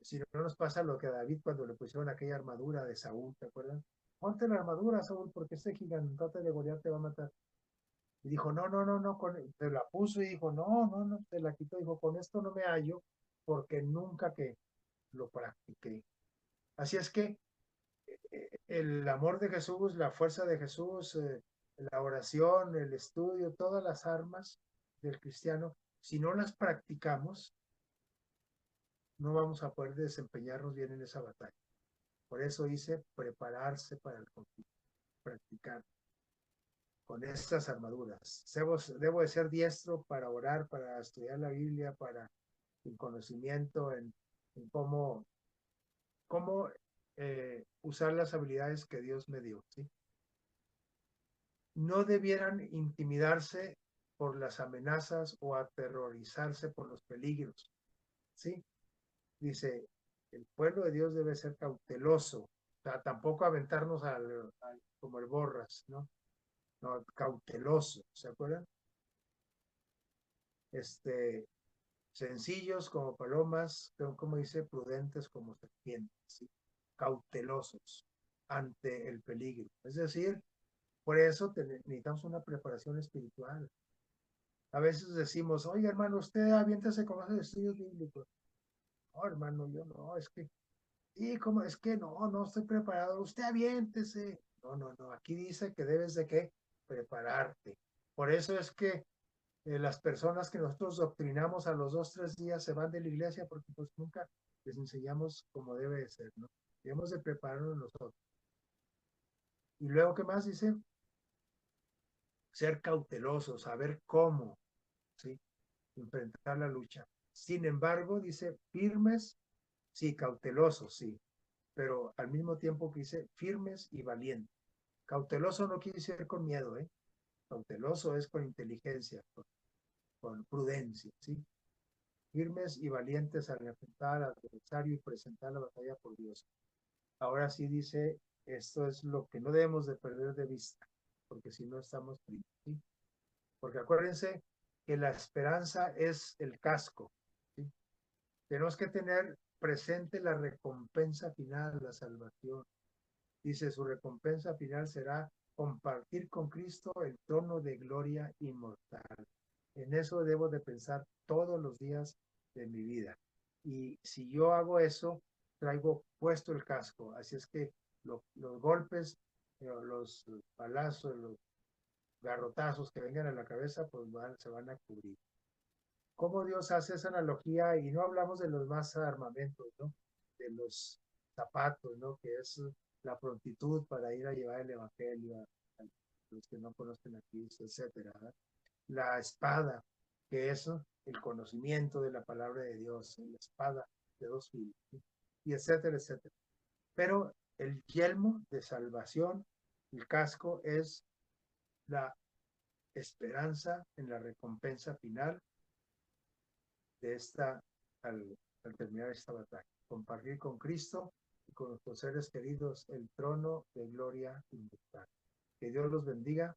Si no nos pasa lo que a David cuando le pusieron aquella armadura de Saúl, ¿te acuerdan? Ponte la armadura, Saúl, porque este gigantote de Goliat te va a matar. Y dijo, no, no, no, no, se la puso y dijo, no, no, no, se la quitó. Dijo, con esto no me hallo porque nunca que lo practiqué. Así es que el amor de Jesús, la fuerza de Jesús, la oración, el estudio, todas las armas del cristiano, si no las practicamos, no vamos a poder desempeñarnos bien en esa batalla. Por eso dice prepararse para el conflicto, practicar con estas armaduras. Debo de ser diestro para orar, para estudiar la Biblia, para el conocimiento en cómo usar las habilidades que Dios me dio, ¿sí? No debieran intimidarse por las amenazas o aterrorizarse por los peligros, ¿sí? Dice, el pueblo de Dios debe ser cauteloso, o sea, tampoco aventarnos como el borras, ¿no? No, cauteloso, ¿se acuerdan? Este, sencillos como palomas, pero como dice, prudentes como serpientes, ¿sí? Cautelosos ante el peligro. Es decir, por eso necesitamos una preparación espiritual. A veces decimos, oye hermano, usted aviéntase con los estudios bíblicos. No, hermano, yo no, es que, y como es que no, no estoy preparado, usted aviéntese. No, no, no, aquí dice que debes de qué prepararte. Por eso es que las personas que nosotros doctrinamos a los 2, 3 días se van de la iglesia porque pues nunca les enseñamos como debe de ser, ¿no? Debemos de prepararnos nosotros. Y luego, ¿qué más dice? Ser cautelosos, saber cómo, ¿sí? Enfrentar la lucha. Sin embargo, dice firmes, sí, cautelosos, sí, pero al mismo tiempo que dice firmes y valientes. Cauteloso no quiere decir con miedo, ¿eh? Cauteloso es con inteligencia, con prudencia, ¿sí? Firmes y valientes al enfrentar al adversario y presentar la batalla por Dios. Ahora sí dice, esto es lo que no debemos de perder de vista, porque si no estamos tristes, ¿sí? Porque acuérdense que la esperanza es el casco, ¿sí? Tenemos que tener presente la recompensa final, la salvación. Dice, su recompensa final será compartir con Cristo el trono de gloria inmortal. En eso debo de pensar todos los días de mi vida. Y si yo hago eso, traigo puesto el casco. Así es que los golpes, los balazos, los garrotazos que vengan a la cabeza, pues se van a cubrir. ¿Cómo Dios hace esa analogía? Y no hablamos de los más armamentos, ¿no? De los zapatos, ¿no? Que es la prontitud para ir a llevar el evangelio a los que no conocen a Cristo, etcétera, ¿verdad? La espada, que es el conocimiento de la palabra de Dios, la espada de dos filos, ¿sí? Y etcétera, etcétera. Pero el yelmo de salvación, el casco, es la esperanza en la recompensa final de esta, al terminar esta batalla. Compartir con Cristo y con nuestros seres queridos el trono de gloria inmortal. Que Dios los bendiga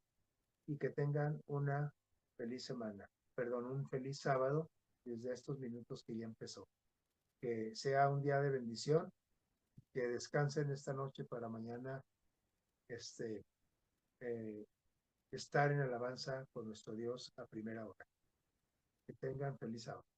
y que tengan una feliz semana, perdón, un feliz sábado desde estos minutos que ya empezó. Que sea un día de bendición, que descansen esta noche para mañana este, eh, estar en alabanza con nuestro Dios a primera hora. Que tengan feliz sábado.